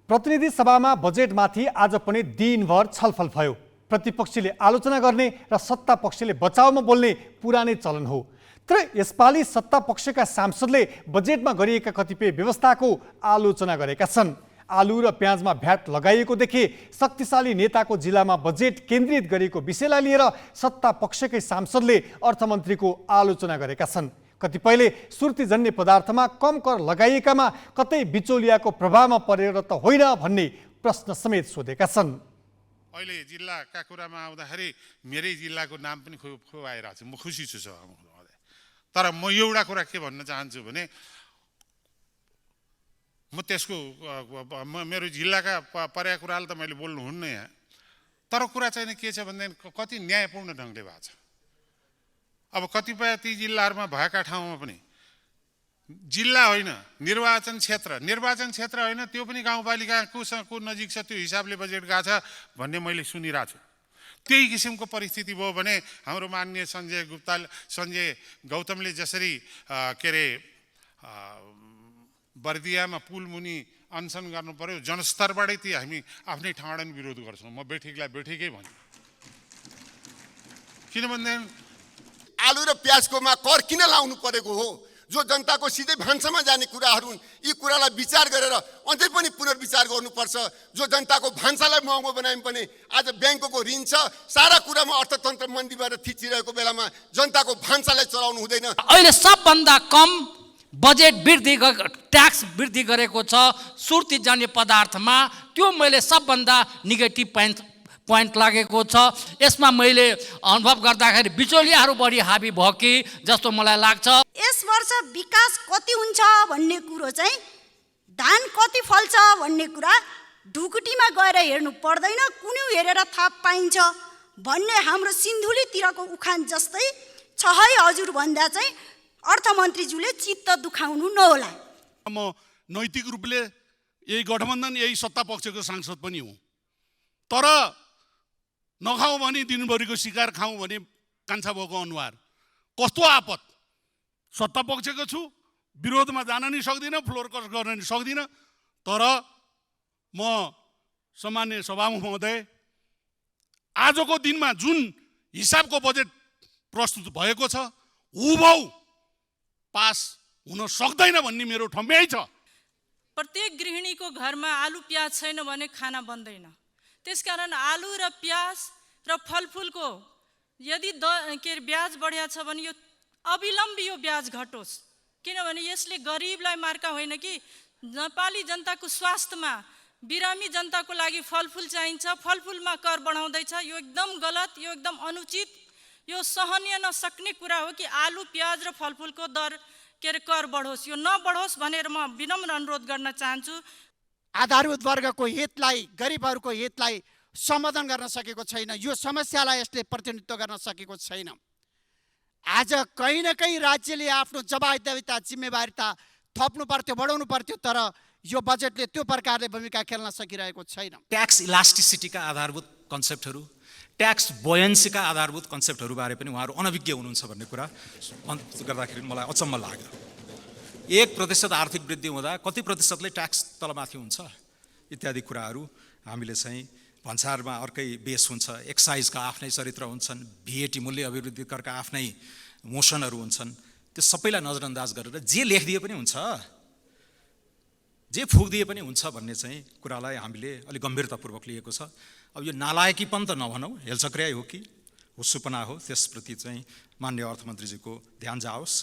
प्रतिनिधि सभामा बजेटमाथि आज पनि दिनभर छलफल भयो। प्रतिपक्षले आलोचना गर्ने र सत्ता पक्षले बचाउमा बोल्ने पुरानै चलन हो। तर यसपालि सत्ता पक्षका सांसदले बजेटमा गरिएका कतिपय व्यवस्थाको आलोचना गरेका छन्। आलु र प्याजमा भ्याट लगाइएकोदेखि शक्तिशाली नेताको जिल्लामा बजेट केन्द्रित गरेको विषयलाई लिएर सत्ता पक्षकै सांसदले अर्थमन्त्रीको आलोचना गरेका छन्। कतिपयले सुर्तीजन्य पदार्थमा कम कर लगाइएकामा कतै बिचौलियाको प्रभावमा परेर त होइन भन्ने प्रश्न समेत सोधेका छन्। अहिले जिल्लाका कुरामा आउँदाखेरि मेरै जिल्लाको नाम पनि खुवाइरहेको छ। म खुसी छु तर म एउटा कुरा के भन्न चाहन्छु भने म त्यसको मेरो जिल्लाका परेका कुराले त मैले बोल्नुहुन्न यहाँ। तर कुरा चाहिँ के छ भनेदेखि कति न्यायपूर्ण ढङ्गले भएको छ। अब कतिपय ती जिल्लाहरूमा भएका ठाउँमा पनि जिल्ला होइन निर्वाचन क्षेत्र होइन त्यो पनि गाउँपालिकाको नजिक छ, त्यो हिसाबले बजेट गएको छ भन्ने मैले सुनिरहेको छु। त्यही किसिमको परिस्थिति भयो भने हाम्रो माननीय सञ्जय गौतमले जसरी के अरे बर्दियामा पुल मुनि अनसन गर्नु पर्यो, जनस्तरबाटै ती हामी आफ्नै ठाउँबाट नि विरोध गर्छौँ। म बेठिकलाई बेठिकै भन्छु। किनभनेदेखि आलु र प्याजकोमा कर किन लाउनु परेको हो? जो जनताको सिधै भान्सामा जाने कुराहरू हुन्, यी कुरालाई विचार गरेर अझै पनि पुनर्विचार गर्नुपर्छ। जो जनताको भान्सालाई महँगो बनायौँ पनि आज ब्याङ्कको ऋण छ, सारा कुरामा अर्थतन्त्र मन्दीबाट थिचिरहेको बेलामा जनताको भान्सालाई चलाउनु हुँदैन। अहिले सबभन्दा कम बजेट वृद्धि ट्याक्स वृद्धि गरेको छ सुर्तीजन्य पदार्थमा। त्यो मैले सबभन्दा नेगेटिभ पोइन्ट लागेको छ। यसमा मैले अनुभव गर्दाखेरि बिचौलियाहरू बढी हाबी भयो कि जस्तो मलाई लाग्छ। यस वर्ष विकास कति हुन्छ भन्ने कुरो चाहिँ धान कति फल्छ भन्ने कुरा ढुकुटीमा गएर हेर्नु पर्दैन, कुनै हेरेर थाहा पाइन्छ भन्ने हाम्रो सिन्धुलीतिरको उखान जस्तै छ है हजुर भन्दा चाहिँ अर्थमन्त्रीज्यूले चित्त दुखाउनु नहोला। म नैतिक रूपले यही गठबन्धन यही सत्ता पक्षको सांसद पनि हुँ, तर नखाउँ भने दिनभरिको शिकार खाउँ भने कान्छा भएको अनुहार कस्तो आपत। सत्ता पक्षको छु, विरोधमा जान नि सक्दिनँ, फ्लोर क्रस गर्न नि सक्दिनँ, तर म सम्माननीय सभामुख महोदय, आजको दिनमा जुन हिसाबको बजेट प्रस्तुत भएको छ हुबहु पास हुन सक्दैन भन्ने मेरो ठम्याइ छ। प्रत्येक गृहिणीको घरमा आलु प्याज छैन भने खाना बन्दैन। त्यसकारण आलु र प्याज र फलफुलको यदि ब्याज बढ्या छ भने यो अविलम्बी यो ब्याज घटोस्, किनभने यसले गरिबलाई मार्का होइन कि नेपाली जनताको स्वास्थ्यमा, बिरामी जनताको लागि फलफुल चाहिन्छ, फलफुलमा कर बढाउँदैछ। यो एकदम गलत, यो एकदम अनुचित, यो सहनीय नसक्ने कुरा हो कि आलु प्याज र फलफुलको दर कर बढोस्। यो नबढोस् भनेर म विनम्र अनुरोध गर्न चाहन्छु। आधारभूत वर्गको हितलाई, गरिबहरूको हितलाई समाधान गर्न सकेको छैन। यो समस्यालाई यसले प्रतिनिधित्व गर्न सकेको छैन। आज कहीँ न कहीँ राज्यले आफ्नो जवाबदेहिता, जिम्मेवारिता थप्नु पर्थ्यो, बढाउनु पर्थ्यो, तर यो बजेटले त्यो प्रकारले भूमिका खेल्न सकिरहेको छैन। ट्याक्स इलास्टिसिटीका आधारभूत कन्सेप्टहरू, ट्याक्स बोयन्सीका आधारभूत कन्सेप्टहरू बारे पनि उहाँहरू अनभिज्ञ हुनुहुन्छ भन्ने कुरा गर्दाखेरि मलाई अचम्म लाग्यो। 1% आर्थिक वृद्धि हुँदा कति प्रतिशतले ट्याक्स तलमाथि हुन्छ इत्यादि कुराहरू हामीले चाहिँ भन्सारमा अर्कै बेस हुन्छ। एक्साइजका आफ्नै चरित्र हुन्छन्, VAT मूल्य अभिवृद्धि करका आफ्नै मोसनहरू हुन्छन्। त्यो सबैलाई नजरअन्दाज गरेर जे लेखिदिए पनि हुन्छ, जे फुकिदिए पनि हुन्छ भन्ने चाहिँ कुरालाई हामीले अलिक गम्भीरतापूर्वक लिएको छ। अब यो नालायकीपन त नभनौँ, हेलचक्र्याइ हो कि हुस्सुपना हो, त्यसप्रति चाहिँ माननीय अर्थमन्त्रीजीको ध्यान जाओस्।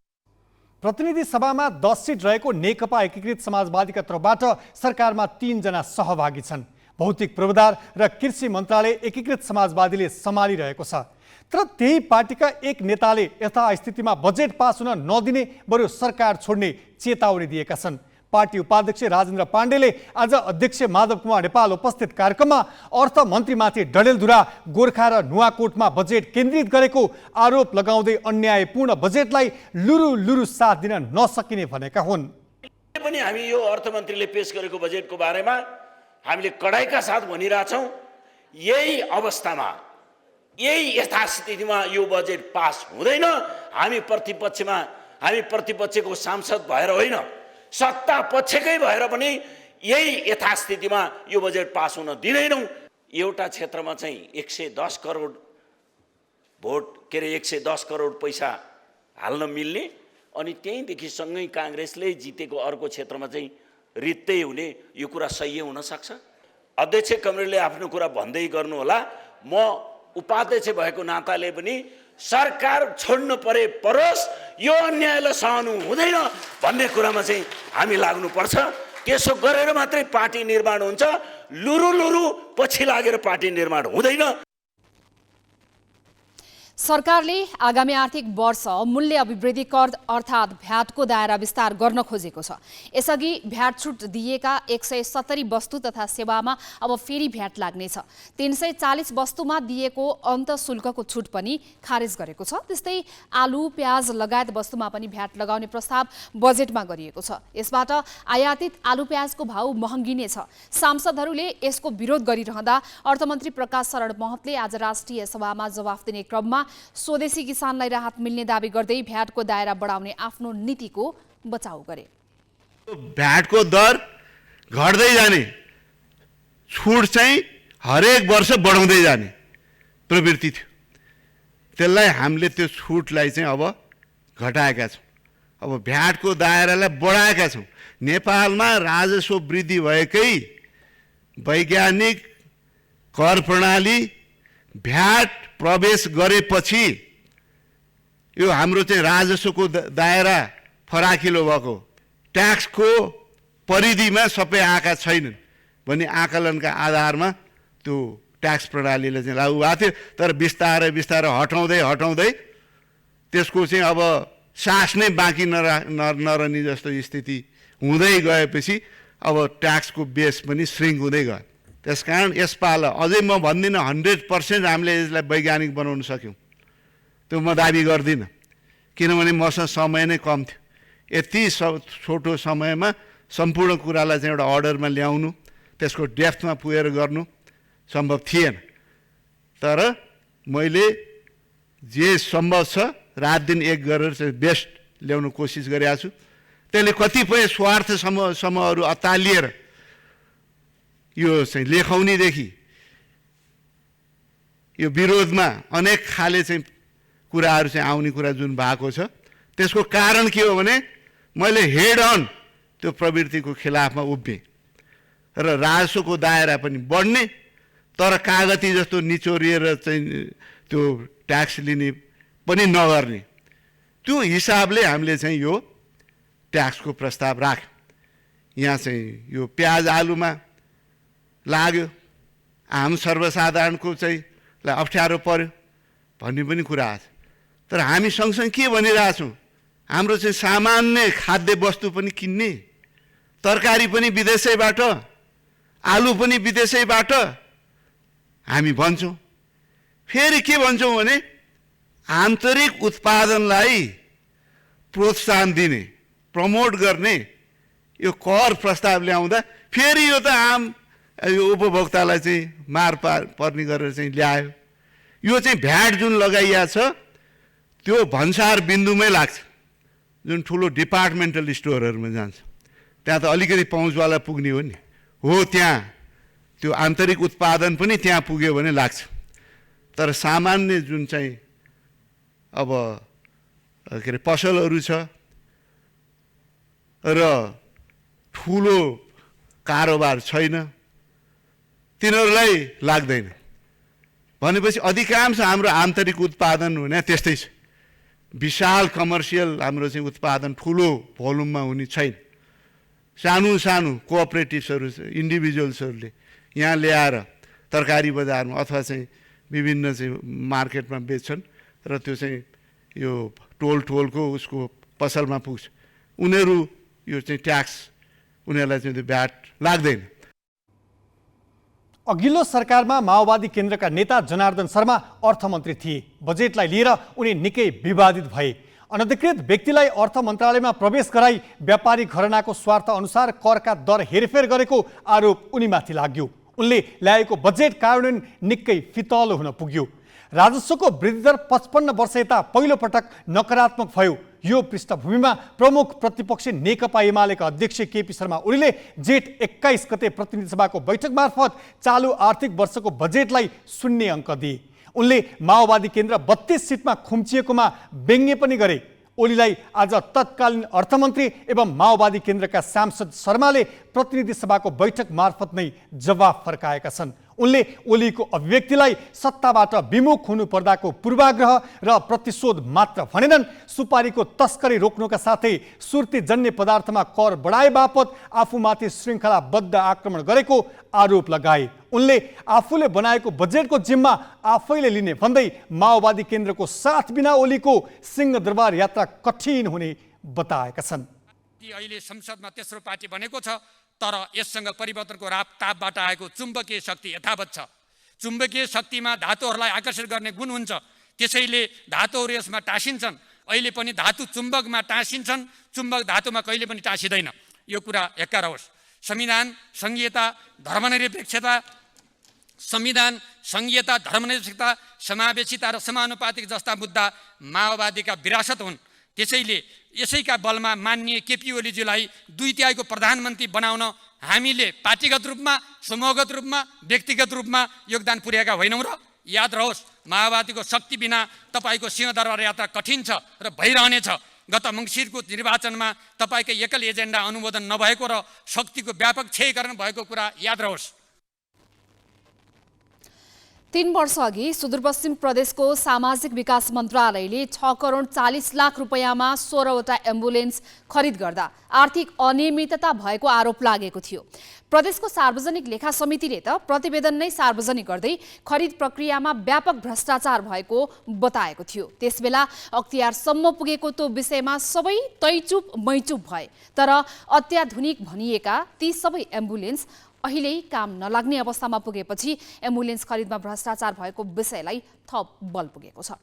प्रतिनिधि सभामा 10 सिट रहेको नेकपा एकीकृत समाजवादीका तर्फबाट सरकारमा 3 जना सहभागी छन्। भौतिक पूर्वाधार र कृषि मन्त्रालय एकीकृत समाजवादीले सम्हालिरहेको छ। तर त्यही पार्टीका एक नेताले यथास्थितिमा बजेट पास हुन नदिने, बरु सरकार छोड्ने चेतावनी दिएका छन्। पार्टी उपाध्यक्ष राजेन्द्र पाण्डेले आज अध्यक्ष माधव कुमार नेपाल उपस्थित कार्यक्रममा अर्थमन्त्रीमाथि डडेलधुरा, गोर्खा र नुवाकोटमा बजेट केन्द्रित गरेको आरोप लगाउँदै अन्यायपूर्ण बजेटलाई लुरु साथ दिन नसकिने भनेका हुन्। पनि हामी यो अर्थमन्त्रीले पेश गरेको बजेटको बारेमा हामीले कडाइका साथ भनिरहेछौँ। यही अवस्थामा, यही यथास्थितिमा यो बजेट पास हुँदैन। हामी प्रतिपक्षको सांसद भएर होइन, सत्ता पक्षकै भएर पनि यही यथास्थितिमा यो बजेट पास हुन दिँदैनौँ। एउटा क्षेत्रमा चाहिँ 110 करोड भोट 110 करोड पैसा हाल्न मिल्ने, अनि त्यहीँदेखि सँगै काङ्ग्रेसले जितेको अर्को क्षेत्रमा चाहिँ रित्तै हुने, यो कुरा सही हुन सक्छ? अध्यक्ष कमरेडले आफ्नो कुरा भन्दै गर्नुहोला। म उपाध्यक्ष भएको नाताले पनि सरकार छोड्न परोस्, यो अन्यायलाई सहनु हुँदैन भन्ने कुरामा चाहिँ हामी लाग्नुपर्छ। त्यसो गरेर मात्रै पार्टी निर्माण हुन्छ। लुरु पछि लागेर पार्टी निर्माण हुँदैन। सरकारले आगामी आर्थिक वर्ष मूल्य अभिवृद्धि कर अर्थात् भ्याटको दायरा विस्तार गर्न खोजेको छ। यसअघि भ्याट छुट दिएका 170 वस्तु तथा सेवामा अब फेरि भ्याट लाग्नेछ। 340 वस्तुमा दिएको अन्त शुल्कको छुट पनि खारेज गरेको छ। त्यस्तै आलु, प्याज लगायत वस्तुमा पनि भ्याट लगाउने प्रस्ताव बजेटमा गरिएको छ। यसबाट आयातित आलु प्याजको भाउ महँगिनेछ। सांसदहरूले यसको विरोध गरिरहँदा अर्थमन्त्री प्रकाश शरण महतले आज राष्ट्रिय सभामा जवाफ दिने क्रममा स्वदेशी किसानलाई राहत मिल्ने दावी गर्दै भ्याटको दायरा बढाउने आफ्नो नीतिको बचाउ गरे। भ्याटको दर घट्दै जाने, छुट चाहिँ हरेक वर्ष बढाउँदै जाने प्रवृत्ति थियो। त्यसलाई हामीले त्यो छुटलाई चाहिँ अब घटाएका छौँ। अब भ्याटको दायरालाई बढाएका छौँ। नेपालमा राजस्व वृद्धि भएकै वैज्ञानिक कर प्रणाली भ्याट प्रवेश गरेपछि यो हाम्रो चाहिँ राजस्वको दायरा फराकिलो भएको, ट्याक्सको परिधिमा सबै आएका छैनन् भन्ने आकलनका आधारमा त्यो ट्याक्स प्रणालीले चाहिँ लागू भएको थियो। तर बिस्तारै हटाउँदै त्यसको चाहिँ अब सास नै बाँकी नरहने जस्तो स्थिति हुँदै गएपछि अब ट्याक्सको बेस पनि श्रिङ्क हुँदै गयो। त्यसकारण यसपालि अझै म भन्दिनँ 100% हामीले यसलाई वैज्ञानिक बनाउन सक्यौँ, त्यो म दाबी गर्दिनँ, किनभने मसँग समय नै कम थियो। यति छोटो समयमा सम्पूर्ण कुरालाई चाहिँ एउटा अर्डरमा ल्याउनु, त्यसको डेप्थमा पुगेर गर्नु सम्भव थिएन। तर मैले जे सम्भव छ रात दिन एक गरेर चाहिँ बेस्ट ल्याउनु कोसिस गरेको छु। त्यसले कतिपय स्वार्थ समूहहरू अत्तालिएर यो चाहिँ लेखौनीदेखि यो विरोधमा अनेक खाले चाहिँ कुराहरू चाहिँ आउने कुरा जुन भएको छ, त्यसको कारण के हो भने मैले हेड अन त्यो प्रवृत्तिको खिलाफमा उभिएँ र राजस्वको दायरा पनि बढ्ने तर कागती जस्तो निचोरिएर चाहिँ त्यो ट्याक्स लिने पनि नगर्ने, त्यो हिसाबले हामीले चाहिँ यो ट्याक्सको प्रस्ताव राख्यौँ। यहाँ चाहिँ यो प्याज आलुमा लाग्यो, आम सर्वसाधारणको चाहिँ अप्ठ्यारो पर्यो भन्ने पनि कुरा आछ। तर हामी सँगसँगै के भनिरहेछौँ, हाम्रो चाहिँ सामान्य खाद्य वस्तु पनि किन्ने, तरकारी पनि विदेशैबाट, आलु पनि विदेशैबाट हामी भन्छौँ। फेरि के भन्छौँ भने आन्तरिक उत्पादनलाई प्रोत्साहन दिने, प्रमोट गर्ने यो कर प्रस्ताव ल्याउँदा फेरि यो त आम यो उपभोक्तालाई चाहिँ मार पर्ने गरेर चाहिँ ल्यायो। यो चाहिँ भ्याट जुन लगाइया छ त्यो भन्सार बिन्दुमै लाग्छ, जुन ठुलो डिपार्टमेन्टल स्टोरहरूमा जान्छ त्यहाँ त अलिकति पहुँचवाला पुग्ने हो नि, हो त्यहाँ त्यो आन्तरिक उत्पादन पनि त्यहाँ पुग्यो भने लाग्छ। तर सामान्य जुन चाहिँ अब के अरे पसलहरू छ र ठुलो कारोबार छैन तिनीहरूलाई लाग्दैन भनेपछि अधिकांश हाम्रो आन्तरिक उत्पादन हुने त्यस्तै छ। विशाल कमर्सियल हाम्रो चाहिँ उत्पादन ठुलो भोल्युममा हुने छैन। सानो सानो कोअपरेटिभ्सहरू इन्डिभिजुअल्सहरूले यहाँ ल्याएर तरकारी बजारमा अथवा चाहिँ विभिन्न चाहिँ मार्केटमा बेच्छन् र त्यो चाहिँ यो टोलको उसको पसलमा पुग्छ, उनीहरू यो चाहिँ ट्याक्स उनीहरूलाई चाहिँ त्यो भ्याट लाग्दैन। अघिल्लो सरकारमा माओवादी केन्द्रका नेता जनार्दन शर्मा अर्थमन्त्री थिए। बजेटलाई लिएर उनी निकै विवादित भए। अनधिकृत व्यक्तिलाई अर्थ मन्त्रालयमा प्रवेश गराई व्यापारी घरानाको स्वार्थ अनुसार करका दर हेरफेर गरेको आरोप उनीमाथि लाग्यो। उनले ल्याएको बजेट कार्यान्वयन निकै फितलो हुन पुग्यो। राजस्वको वृद्धि दर 55 वर्ष यता पहिलो पटक नकारात्मक भयो। यो पृष्ठभूमिमा प्रमुख प्रतिपक्षी नेकपा एमालेका अध्यक्ष केपी शर्मा ओलीले जेठ 21 गते प्रतिनिधि सभाको बैठक मार्फत चालु आर्थिक वर्षको बजेटलाई 0 अङ्क दिए। उनले माओवादी केन्द्र 32 सिटमा खुम्चिएकोमा व्यङ्ग्य पनि गरे। ओलीलाई आज तत्कालीन अर्थमन्त्री एवं माओवादी केन्द्रका सांसद शर्माले प्रतिनिधि सभाको बैठक मार्फत नै जवाफ फर्काएका छन्। उनले ओलीको अभिव्यक्तिलाई सत्ताबाट विमुख हुनु पर्दाको पूर्वाग्रह र प्रतिशोध मात्र भनेनन्। सुपारीको तस्करी रोक्नुका साथै सुर्तीजन्य पदार्थमा कर बढाए बापत आफूमाथि श्रृङ्खलाबद्ध आक्रमण गरेको आरोप लगाए। उनले आफूले बनाएको बजेटको जिम्मा आफैले लिने भन्दै माओवादी केन्द्रको साथ बिना ओलीको सिंहदरबार यात्रा कठिन हुने बताएका छन्। अहिले संसदमा तेस्रो पार्टी बनेको छ, तर यससँग परिवर्तनको तापबाट आएको चुम्बकीय शक्ति यथावत छ। चुम्बकीय शक्तिमा धातुहरूलाई आकर्षित गर्ने गुण हुन्छ, त्यसैले धातुहरू यसमा टाँसिन्छन्। अहिले पनि धातु चुम्बकमा टाँसिन्छन्, चुम्बक धातुमा कहिले पनि टाँसिँदैन। यो कुरा एक्का रहोस्। संविधान संघीयता धर्मनिरपेक्षता समावेशिता र समानुपातिक जस्ता मुद्दा माओवादीका विरासत हुन्। त्यसैले यसैका बलमा माननीय केपी ओलीजीलाई 2/3 प्रधानमन्त्री बनाउन हामीले पार्टीगत रूपमा, समूहगत रूपमा, व्यक्तिगत रूपमा योगदान पुर्याएका होइनौँ। र याद रहोस्, माओवादीको शक्ति बिना तपाईँको सिंहदरबार यात्रा कठिन छ र भइरहनेछ। गत मङ्सिरको निर्वाचनमा तपाईँको एकल एजेन्डा अनुमोदन नभएको र शक्तिको व्यापक क्षयकरण भएको कुरा याद रहोस्। 3 वर्ष अघि सुदूरपश्चिम प्रदेशको सामाजिक विकास मन्त्रालयले 6 करोड 40 लाख रुपैयाँमा 16वटा एम्बुलेन्स खरिद गर्दा आर्थिक अनियमितता भएको आरोप लागेको थियो। प्रदेशको सार्वजनिक लेखा समितिले त प्रतिवेदन नै सार्वजनिक गर्दै खरिद प्रक्रियामा व्यापक भ्रष्टाचार भएको बताएको थियो। त्यसबेला अख्तियारसम्म पुगेको त्यो विषयमा सबै तैचुप मैचुप भए। तर अत्याधुनिक भनिएका ती सबै एम्बुलेन्स अहिले काम नलाग्ने अवस्थामा पुगेपछि एम्बुलेन्स खरिदमा भ्रष्टाचार भएको विषयलाई थप बल पुगेको छ।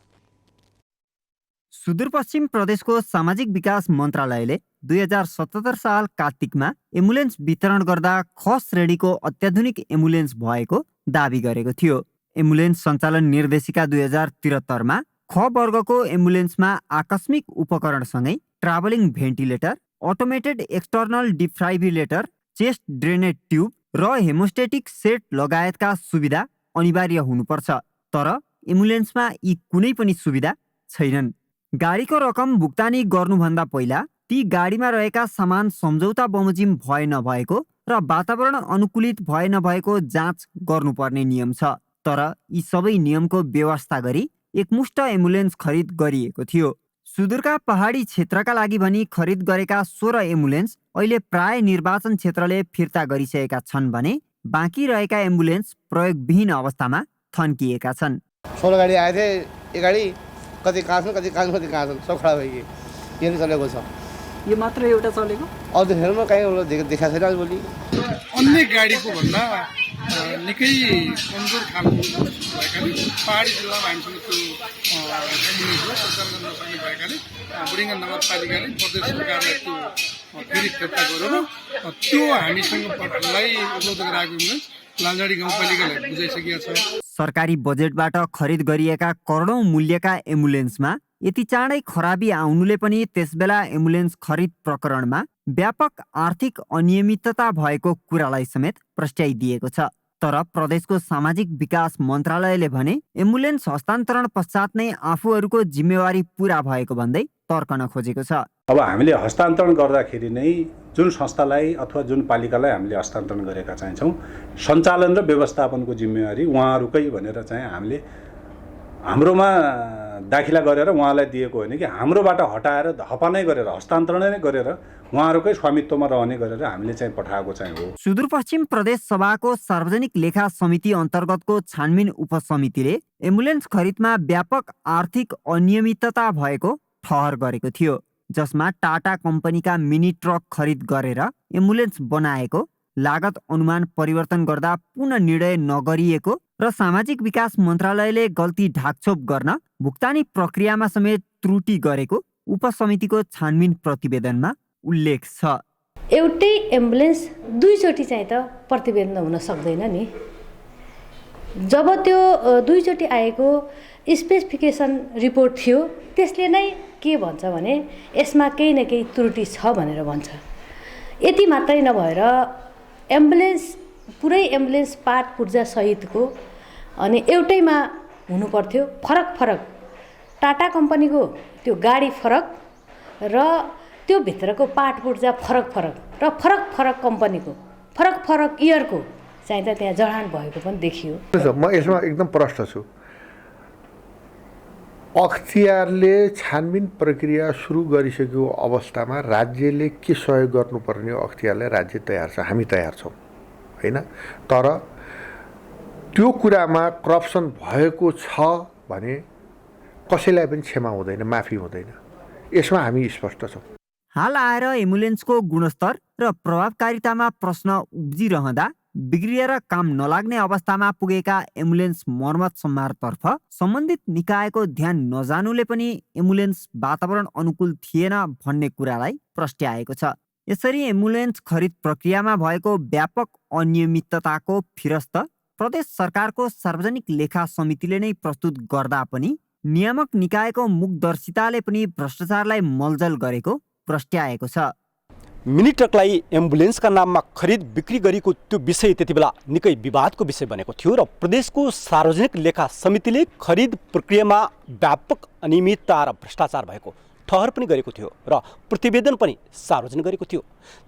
सुदूरपश्चिम प्रदेशको सामाजिक विकास मन्त्रालयले 2077 साल कार्तिकमा एम्बुलेन्स वितरण गर्दा ख श्रेणीको अत्याधुनिक एम्बुलेन्स भएको दावी गरेको थियो। एम्बुलेन्स सञ्चालन निर्देशिका 2073 मा ख वर्गको एम्बुलेन्समा आकस्मिक उपकरणसँगै travelling ventilator, automated external defibrillator, chest drainage tube र हेमोस्टेटिक सेट लगायतका सुविधा अनिवार्य हुनुपर्छ। तर एम्बुलेन्समा यी कुनै पनि सुविधा छैनन्। गाडीको रकम भुक्तानी गर्नुभन्दा पहिला ती गाडीमा रहेका सामान सम्झौता बमोजिम भए नभएको र वातावरण अनुकूलित भए नभएको जाँच गर्नुपर्ने नियम छ। तर यी सबै नियमको व्यवस्था गरी एकमुष्ट एम्बुलेन्स खरिद गरिएको थियो। सुदूरका पहाडी क्षेत्रका लागि भनी खरिद गरेका 16 एम्बुलेन्स अहिले प्राय निर्वाचन क्षेत्रले फिर्ता गरिसकेका छन् भने बाँकी रहेका एम्बुलेन्स प्रयोगविहीन अवस्थामा थन्किएका छन्। 16 गाडी आए थे, एक गाडी कति कहाँ छन् कति कहाँ छन् सब खडा भइगयो। यो नि चलेको छ। यो मात्र एउटा चलेको? अब त हेर्नु कहीँ देखा छैन आज भोलि। अन्य गाडीको भन्दा निकै कमजोर खालको भएकाले पहाडी जिल्लामा हामीसँग त्यो एम्बुलेन्सलाई सञ्चालन गर्न सक्ने भएकाले बुढिङा नगरपालिकाले प्रदेश सरकारलाई त्यो फेरि फिर्ता गरेर त्यो हामीसँग लाई उपलब्ध गराएको एम्बुलेन्स लालजाडी गाउँपालिकालाई बुझाइसकेका छ। सरकारी बजेटबाट खरिद गरिएका करोडौं मूल्यका एम्बुलेन्समा यति चाँडै खराबी आउनुले पनि त्यसबेला एम्बुलेन्स खरिद प्रकरणमा व्यापक आर्थिक अनियमितता भएको कुरालाई समेत प्रस्ट्याइदिएको छ। तर प्रदेशको सामाजिक विकास मन्त्रालयले भने एम्बुलेन्स हस्तान्तरण पश्चात नै आफूहरूको जिम्मेवारी पूरा भएको भन्दै तर्कन खोजेको छ। अब हामीले हस्तान्तरण गर्दाखेरि नै जुन संस्थालाई अथवा जुन पालिकालाई हामीले हस्तान्तरण गरेका चाहिन्छौँ सञ्चालन र व्यवस्थापनको जिम्मेवारी उहाँहरूकै भनेर चाहिँ हामीले हाम्रोमा दाखिला गरेर उहाँलाई दिएको होइन कि हाम्रोबाट हटाएर हपानै गरेर हस्तान्तरण नै गरेर उहाँहरूकै स्वामित्वमा रहने गरेर हामीले चाहिँ पठाएको चाहिँ हो। सुदूरपश्चिम प्रदेश सभाको सार्वजनिक लेखा समिति अन्तर्गतको छानबिन उपसमितिले एम्बुलेन्स खरिदमा व्यापक आर्थिक अनियमितता भएको ठहर गरेको थियो, जसमा टाटा कम्पनीका मिनी ट्रक खरिद गरेर एम्बुलेन्स बनाएको, लागत अनुमान परिवर्तन गर्दा पुनः निर्णय नगरिएको र सामाजिक विकास मन्त्रालयले गल्ती ढाकछोप गर्न भुक्तानी प्रक्रियामा समेत त्रुटि गरेको उपसमितिको छानबिन प्रतिवेदनमा उल्लेख छ। एउटै एम्बुलेन्स दुईचोटि चाहिँ त प्रतिवेदन हुन सक्दैन नि। जब त्यो दुईचोटि आएको स्पेसिफिकेसन रिपोर्ट थियो त्यसले नै के भन्छ भने यसमा केही न केही त्रुटि छ भनेर भन्छ। यति मात्रै नभएर एम्बुलेन्स पुरै एम्बुलेन्स पार्ट पुर्जा सहितको अनि एउटैमा हुनुपर्थ्यो। फरक टाटा कम्पनीको त्यो गाडी फरक र त्यो भित्रको पार्ट पुर्जा फरक र फरक कम्पनीको फरक इयरको चाहिँ त त्यहाँ जडान भएको पनि देखियो। म यसमा एकदम प्रष्ट छु। अख्तियारले छानबिन प्रक्रिया सुरु गरिसकेको अवस्थामा राज्यले के सहयोग गर्नुपर्ने हो अख्तियारलाई राज्य तयार छ, हामी तयार छौँ होइन। तर त्यो कुरामा करप्सन भएको छ भने कसैलाई पनि क्षमा हुँदैन, माफी हुँदैन। यसमा हामी स्पष्ट छौँ। हाल आएर एम्बुलेन्सको गुणस्तर र प्रभावकारितामा प्रश्न उब्जिरहँदा बिग्रिएर काम नलाग्ने अवस्थामा पुगेका एम्बुलेन्स मर्मत सम्हारतर्फ सम्बन्धित निकायको ध्यान नजानुले पनि एम्बुलेन्स वातावरण अनुकूल थिएन भन्ने कुरालाई प्रस्ट्याएको छ। यसरी एम्बुलेन्स खरिद प्रक्रियामा भएको व्यापक अनियमितताको फिरस्त प्रदेश सरकारको सार्वजनिक लेखा समितिले नै प्रस्तुत गर्दा पनि नियामक निकायको मुखदर्शिताले पनि भ्रष्टाचारलाई मलजल गरेको प्रस्ट्याएको छ। मिनी ट्रकलाई एम्बुलेन्सका नाममा खरिद बिक्री गरेको त्यो विषय त्यति बेला निकै विवादको विषय बनेको थियो र प्रदेशको सार्वजनिक लेखा समितिले खरिद प्रक्रियामा व्यापक अनियमितता र भ्रष्टाचार भएको ठहर पनि गरेको थियो र प्रतिवेदन पनि सार्वजनिक गरेको थियो।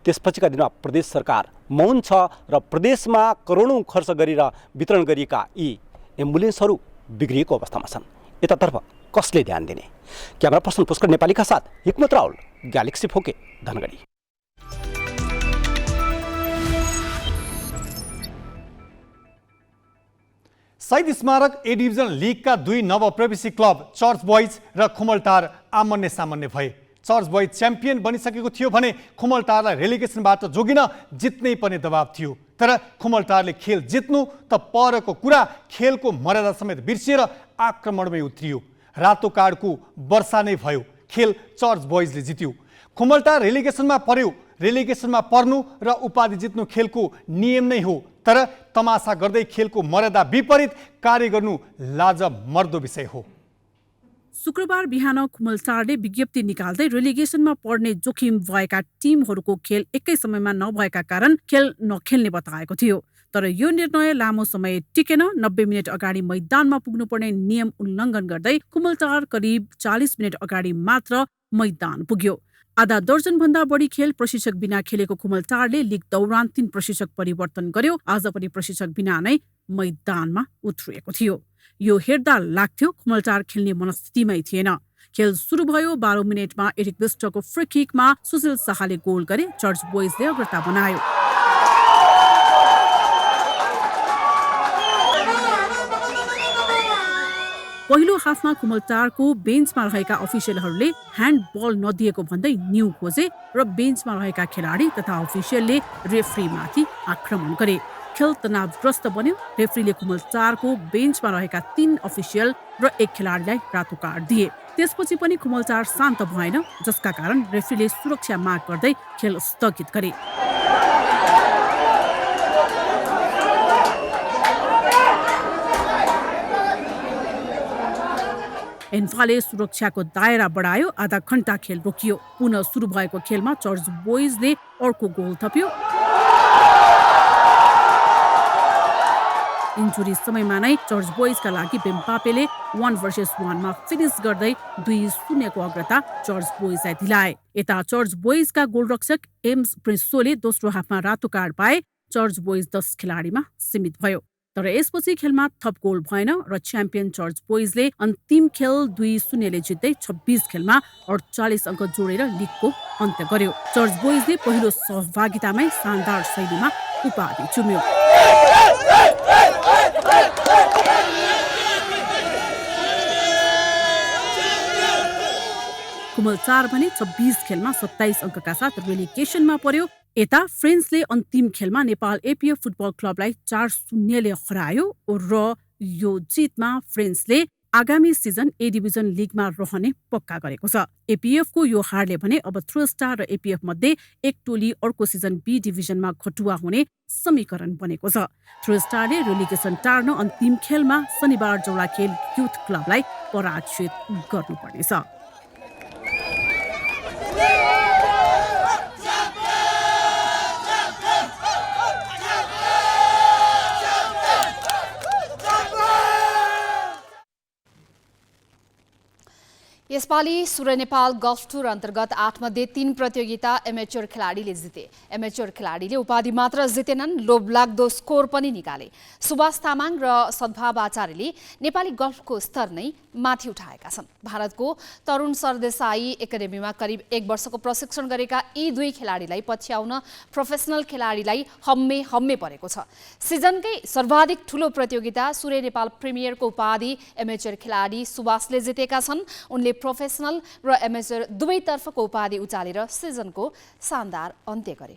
त्यसपछिका दिनमा प्रदेश सरकार मौन छ र प्रदेशमा करोडौं खर्च गरेर वितरण गरिएका यी एम्बुलेन्सहरू बिग्रिएको अवस्थामा छन्। यतातर्फ कसले ध्यान दिने? क्यामेरा पर्सन पुष्कर नेपालीका साथ हिक्मत राउल, ग्यालेक्सी फोके, धनगढी। शहीद स्मारक ए डिभिजन लिगका 2 नवप्रवेशी क्लब चर्च बोइज र खुमलटार आमन्ने सामन्ने भए। चर्च बोइज च्याम्पियन बनिसकेको थियो भने खुमलटारलाई रेलिगेसनबाट जोगिन जित्नै पर्ने दबाब थियो। तर खुमलटारले खेल जित्नु त परको कुरा, खेलको मर्यादा समेत बिर्सिएर आक्रमणमै उत्रियो। रातो कार्डको वर्षा नै भयो। खेल चर्च बोइजले जित्यो। खुमलटार रेलिगेसनमा पर्यो। रेलिगेसनमा पर्नु र उपाधि जित्नु खेलको नियम नै हो। तर तमासा गर्दै खेलको मर्यादा विपरीत कार्य गर्नु लाजमर्दो विषय हो। शुक्रबार बिहान खुमलचारले विज्ञप्ति निकाल्दै रेलिगेसनमा पर्ने जोखिम भएका टिमहरूको खेल एकै समयमा नभएका कारण खेल नखेल्ने बताएको थियो। तर यो निर्णय लामो समय टिकेन। 90 मिनट अगाडि मैदानमा पुग्नुपर्ने नियम उल्लङ्घन गर्दै खुमलचार करिब 40 मिनट अगाडि मात्र मैदान पुग्यो। आधा दर्जन भन्दा बढी खेल प्रशिक्षक बिना खेलेको खुमलचारले लिग दौरान 3 प्रशिक्षक परिवर्तन गर्यो। आज पनि प्रशिक्षक बिना नै मैदानमा उत्रिएको थियो। यो हेर्दा लाग्थ्यो खुमलचार खेल्ने मनस्थितिमै थिएन। खेल सुरु भयो। 12 मिनेटमा एरिक विष्टको फ्री किकमा सुशील शाहले गोल गरे। चर्च बोइजले अग्रता बनायो। पहिलो हाफमा खुमलचारको बेन्चमा रहेका अफिसियलहरूले ह्यान्डबल नदिएको भन्दै न्यू खोजे र बेन्चमा रहेका खेलाडी तथा अफिसियलले रेफ्रीमाथि आक्रमण गरे। खेल तनावग्रस्त बन्यो। रेफ्रीले खुमलचारको बेन्चमा रहेका 3 अफिसियल र 1 खेलाडीलाई रातो कार्ड दिए। त्यसपछि पनि खुमलचार शान्त भएन, जसका कारण रेफ्रीले सुरक्षा माग गर्दै खेल स्थगित गरे। एन्फाले सुरक्षाको दायरा बढायो। आधा घण्टा खेल रोकियो। पुनः सुरु भएको खेलमा चर्च बोइजले अर्को गोल थप्यो। इन्जुरी समयमा नै चर्च बोइजका लागि बेम्बापेले 1 वर्सेस 1 मा फिनिस गर्दै 2-0 को अग्रता चर्च बोइजलाई दिलाए। यता चर्च बोइजका गोलरक्षक एम्स प्रिन्सोले दोस्रो हाफमा रातो कार्ड पाए। चर्च बोइज 10 खेलाडीमा सीमित भयो। तर यसपछि खेलमा थप गोल भएन र च्याम्पियन चर्च बोइजले अन्तिम खेल 2-0 ले जित्दै 26 खेलमा 48 अङ्क जोडेर लिगको अन्त्य गर्यो। चर्च बोइजले पहिलो सहभागितामै शानदार शैलीमा उपाधि चुम्यो। खुमलचार भने 26 खेलमा 27 अङ्कका साथ रेलिगेसनमा पर्यो। यता फ्रेन्चले अन्तिम खेलमा नेपाल एपीएफ फुटबल क्लबलाई 4-0 ले हरायो र यो जितमा फ्रेन्चले आगामी सिजन ए डिभिजन लिगमा रहने पक्का गरेको छ। एपीएफको यो हारले भने अब थ्रो स्टार र एपीएफ मध्ये एक टोली अर्को सिजन बी डिभिजनमा खटुवा हुने समीकरण बनेको छ। थ्रो स्टारले रेलिगेसन टार्न अन्तिम खेलमा शनिबार जौलाखेल युथ क्लबलाई पराजित गर्नुपर्नेछ। यसपालि सूर्य नेपाल गल्फ टुर अन्तर्गत 8 मध्ये 3 प्रतियोगिता एमेच्योर खेलाडीले जिते। एमेच्योर खेलाडीले उपाधि मात्र जितेनन्, लोभलाग्दो स्कोर पनि निकाले। सुभाष तामाङ र सद्भाव आचार्यले नेपाली गल्फको स्तर नै माथि उठाएका छन्। भारतको तरुण सरदेसाई एकाडेमीमा करिब 1 वर्षको प्रशिक्षण गरेका यी 2 खेलाडीलाई पछ्याउन प्रोफेसनल खेलाडीलाई हम्मे परेको छ। सिजनकै सर्वाधिक ठूलो प्रतियोगिता सूर्य नेपाल प्रिमियरको उपाधि एमेच्योर खेलाडी सुभाषले जितेका छन्। उनले प्रोफेसनल र एमेच्योर दुवैतर्फको उपाधि उचालेर सिजनको शानदार अन्त्य गरे।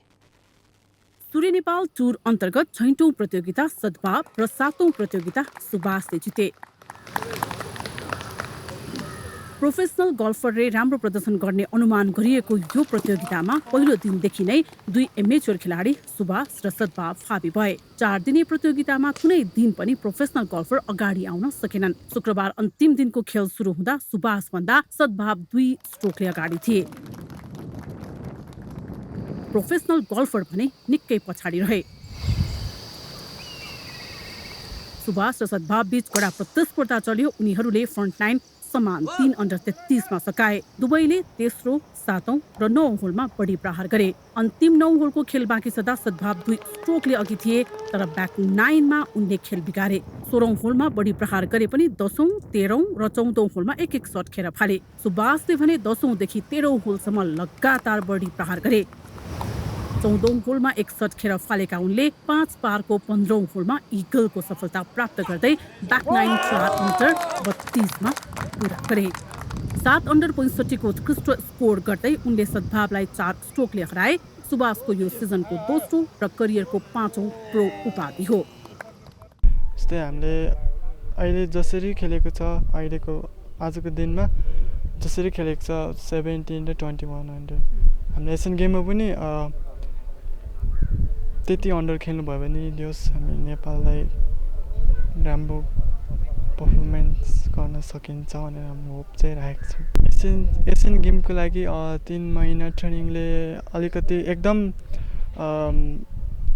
सूर्य नेपाल टुर अन्तर्गत 6औं प्रतियोगिता सद्भाव र 7औं प्रतियोगिता सुभाषले जिते। प्रोफेसनल गल्फरले राम्रो प्रदर्शन गर्ने अनुमान गरिएको यो प्रतियोगितामा पहिलो दिनदेखि नै 2 एमेच्योर खेलाडी सुभाष र सद्भाव हावी भए। 4 दिने प्रतियोगितामा कुनै दिन पनि प्रोफेसनल गल्फर अगाडि आउन सकेनन्। शुक्रबार अन्तिम दिनको खेल सुरु हुँदा सुभाष भन्दा सद्भाव 2 स्ट्रोकले अगाडि थिए। प्रोफेसनल गल्फर भने निकै पछाडि रहे। सुभाष र सद्भाव बीच कडा प्रतिस्पर्धा चल्यो। उनीहरूले फ्रन्टलाइन समान 3 अन्डर 33 मा सकाए। दुवैले तेस्रो, 7औं र 9औं होलमा बढी प्रहार गरे। अन्तिम 9 होलको खेल बाँकी सदा सद्भाव 2 स्ट्रोकले अघि थिए, तर ब्याक 9 मा उनले खेल बिगारे। 16औं होलमा बढी प्रहार गरे पनि 10औं, 13औं र 14औं होलमा एक शट खेर फाले। सुभाषले भने 10औं देखि 13औं होलसम्म लगातार बढी प्रहार गरे। 14औं होलमा एक शट खेर फालेका उनले 5 पारको 15औं होलमा इगलको सफलता प्राप्त गर्दै ब्याक 9 4 अन्डर 32 मा पूरा गरे। 7 अन्डर 65 को उत्कृष्ट स्कोर गर्दै उनले सद्भावलाई 4 स्ट्रोकले हराए। सुभाषको यो सिजनको दोस्रो र करियरको 5औं प्रो उपाधि हो। जस्तै हामीले अहिले जसरी खेलेको छ, अहिलेको आजको दिनमा जसरी खेलेको छ 17 र 21 अन्डर, हामीले एसियन गेममा पनि त्यति अन्डर खेल्नु भयो भने लियोस् हामी नेपाललाई राम्रो पर्फर्मेन्स गर्न सकिन्छ भनेर हामी होप चाहिँ राखेको छौँ। एसियन गेमको लागि 3 महिना ट्रेनिङले अलिकति एकदम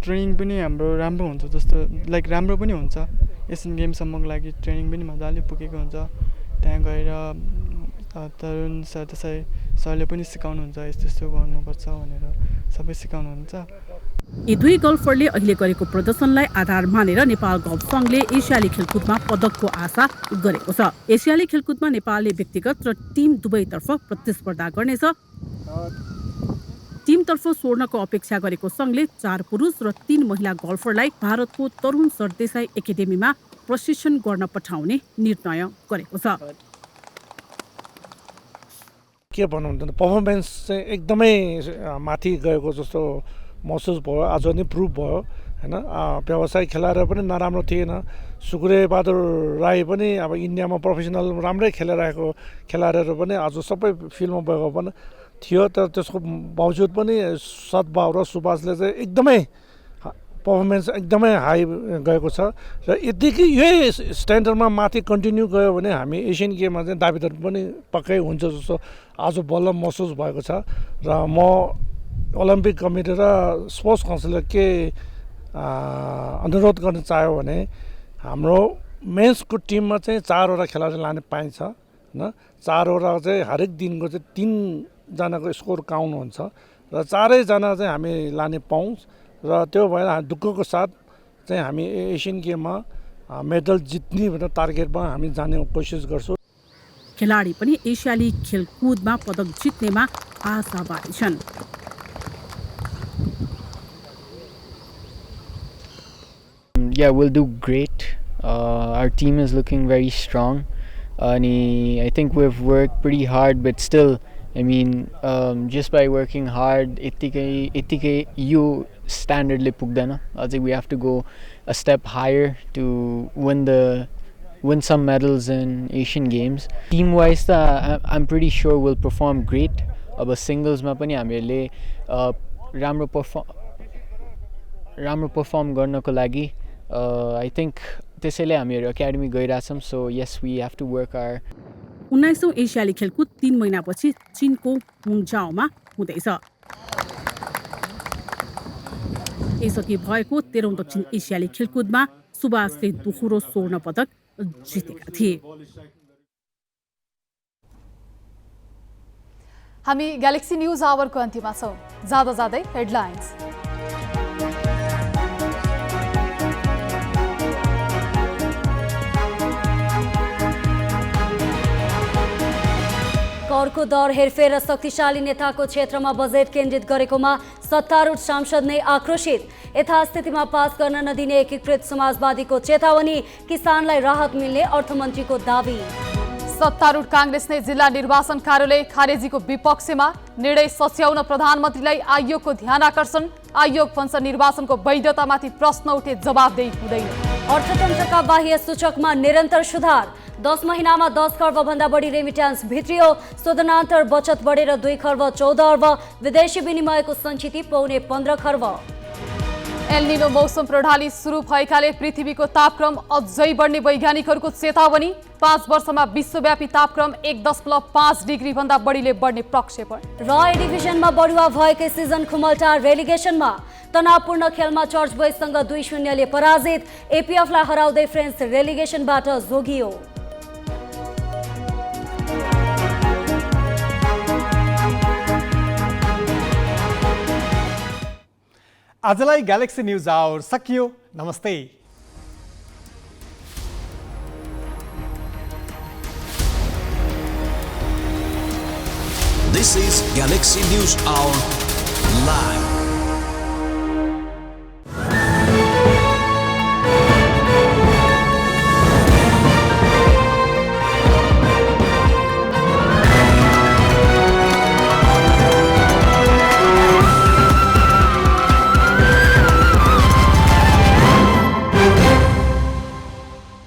ट्रेनिङ पनि हाम्रो राम्रो हुन्छ जस्तो लाइक राम्रो पनि हुन्छ। एसियन गेमसम्मको लागि ट्रेनिङ पनि मजाले पुगेको हुन्छ। त्यहाँ गएर तरुण सरदेसाई सरले पनि सिकाउनुहुन्छ यस्तो यस्तो गर्नुपर्छ भनेर सबै सिकाउनुहुन्छ। यी दुई गल्फरले अहिले गरेको प्रदर्शनलाई आधार मानेर नेपाल गल्फ सङ्घले एसियाली खेलकुदमा पदकको आशा गरेको छ। एसियाली खेलकुदमा नेपालले व्यक्तिगत र टिम दुवैतर्फ प्रतिस्पर्धा गर्नेछ। टिमतर्फ स्वर्णको अपेक्षा गरेको सङ्घले 4 पुरुष र 3 महिला गल्फरलाई भारतको तरुण सरदेसाई एकाडेमीमा प्रशिक्षण गर्न पठाउने निर्णय गरेको छ। के भनौँ त पर्फर्मेन्स चाहिँ एकदमै माथि गएको जस्तो महसुस भयो। आज नै प्रुभ भयो हैन। व्यावसायिक खेलाएर पनि नराम्रो थिएन। सुकुरे बहादुर राई पनि अब इन्डियामा प्रोफेसनल राम्रै खेलिरहेको खेलाडीहरू पनि आज सबै फिल्डमा भएको पनि थियो। तर त्यसको बावजुद पनि सद्भाव र सुभाषले चाहिँ एकदमै पर्फर्मेन्स एकदमै हाई गएको छ र यतिकै यही स्ट्यान्डर्डमा माथि कन्टिन्यू गयो भने हामी एसियन गेममा चाहिँ दावेदार पनि पक्कै हुन्छ जस्तो आज बल्ल महसुस भएको छ। र म ओलम्पिक कमिटी र स्पोर्ट्स काउन्सिलले के अनुरोध गर्न चाह्यो भने हाम्रो मेन्सको टिममा चाहिँ 4वटा खेलाडी लाने पाइन्छ होइन। 4वटा चाहिँ हरेक दिनको चाहिँ 3 जनाको स्कोर काउन्ट हुन्छ र 4जना चाहिँ हामी लाने पाउँ र त्यो भएर दुःखको साथ चाहिँ हामी एसियन गेममा मेडल जित्ने भनेर टार्गेटमा हामी जाने कोसिस गर्छौँ। खेलाडी पनि एसियाली खेलकुदमा पदक जित्नेमा आशावादी छन्। Yeah, we'll do great. Our team is looking very strong. I think we've worked pretty hard, but still, I mean, just by working hard, itike you standard le pugdana. I think we have to go a step higher to win some medals in Asian Games. Team-wise, I'm pretty sure we'll perform great. Aba singles ma pani हामीले राम्रो perform गर्नको लागि I think त्यसैले हामीहरू एकाडेमी गइरहेछौँ. So yes, we have to work our 19औं एसियाली खेलकुद 3 महिनापछि चीनको हुङझाओमा हुँदैछ। यसअघि भएको 13औं दक्षिण एसियाली खेलकुदमा सुभाषले दोहोरो स्वर्ण पदक जितेका थिए। हामी ग्यालेक्सी न्यूज आवरको अन्त्यमा छौं। जाँदा जाँदै हेडलाइन्स। करको दर हेरफेर र शक्तिशाली नेताको क्षेत्रमा बजेट केन्द्रित गरेकोमा सत्तारूढ सांसद नै आक्रोशित। यथास्थितिमा पास गर्न नदिने एकीकृत समाजवादीको चेतावनी। किसानलाई राहत मिल्ने अर्थमन्त्रीको दावी। सत्तारूढ कांग्रेस ने जिल्ला निर्वाचन कार्यालय खारेजीको विपक्षमा निर्णय सच्याउन प्रधानमन्त्रीलाई आयोगको ध्यान आकर्षण। आयोग भन्छ निर्वाचनको वैधतामाथि प्रश्न उठे जवाफदेही हुँदैन। अर्थतन्त्रका बाह्य सूचकमा निरन्तर सुधार। 10 महिनामा 10 खर्ब भन्दा बढी रेमिट्यान्स भित्रियो। शोधनान्तर बचत बढेर 2 खर्ब 14 अर्ब। विदेशी विनिमयको सञ्चिति पौने 15 खर्ब। एल निनो मौसम प्रणाली सुरु भएकाले पृथ्वीको तापक्रम अझै बढ्ने वैज्ञानिकहरूको चेतावनी। 5 वर्षमा विश्वव्यापी तापक्रम 1.5 डिग्री भन्दा बढीले बढ्ने प्रक्षेपण। र ए डिभिजनमा बढुवा भएकै सिजन खुमल्टा रेलिगेसनमा। तनावपूर्ण खेलमा चर्च बोइजसँग 2-0 ले पराजित। एपीएफलाई हराउँदै फ्रेन्च रेलिगेसनबाट जोगियो। आजलाई ग्यालेक्सी न्यूज आवर सकियो। नमस्ते। This is Galaxy News Hour Live.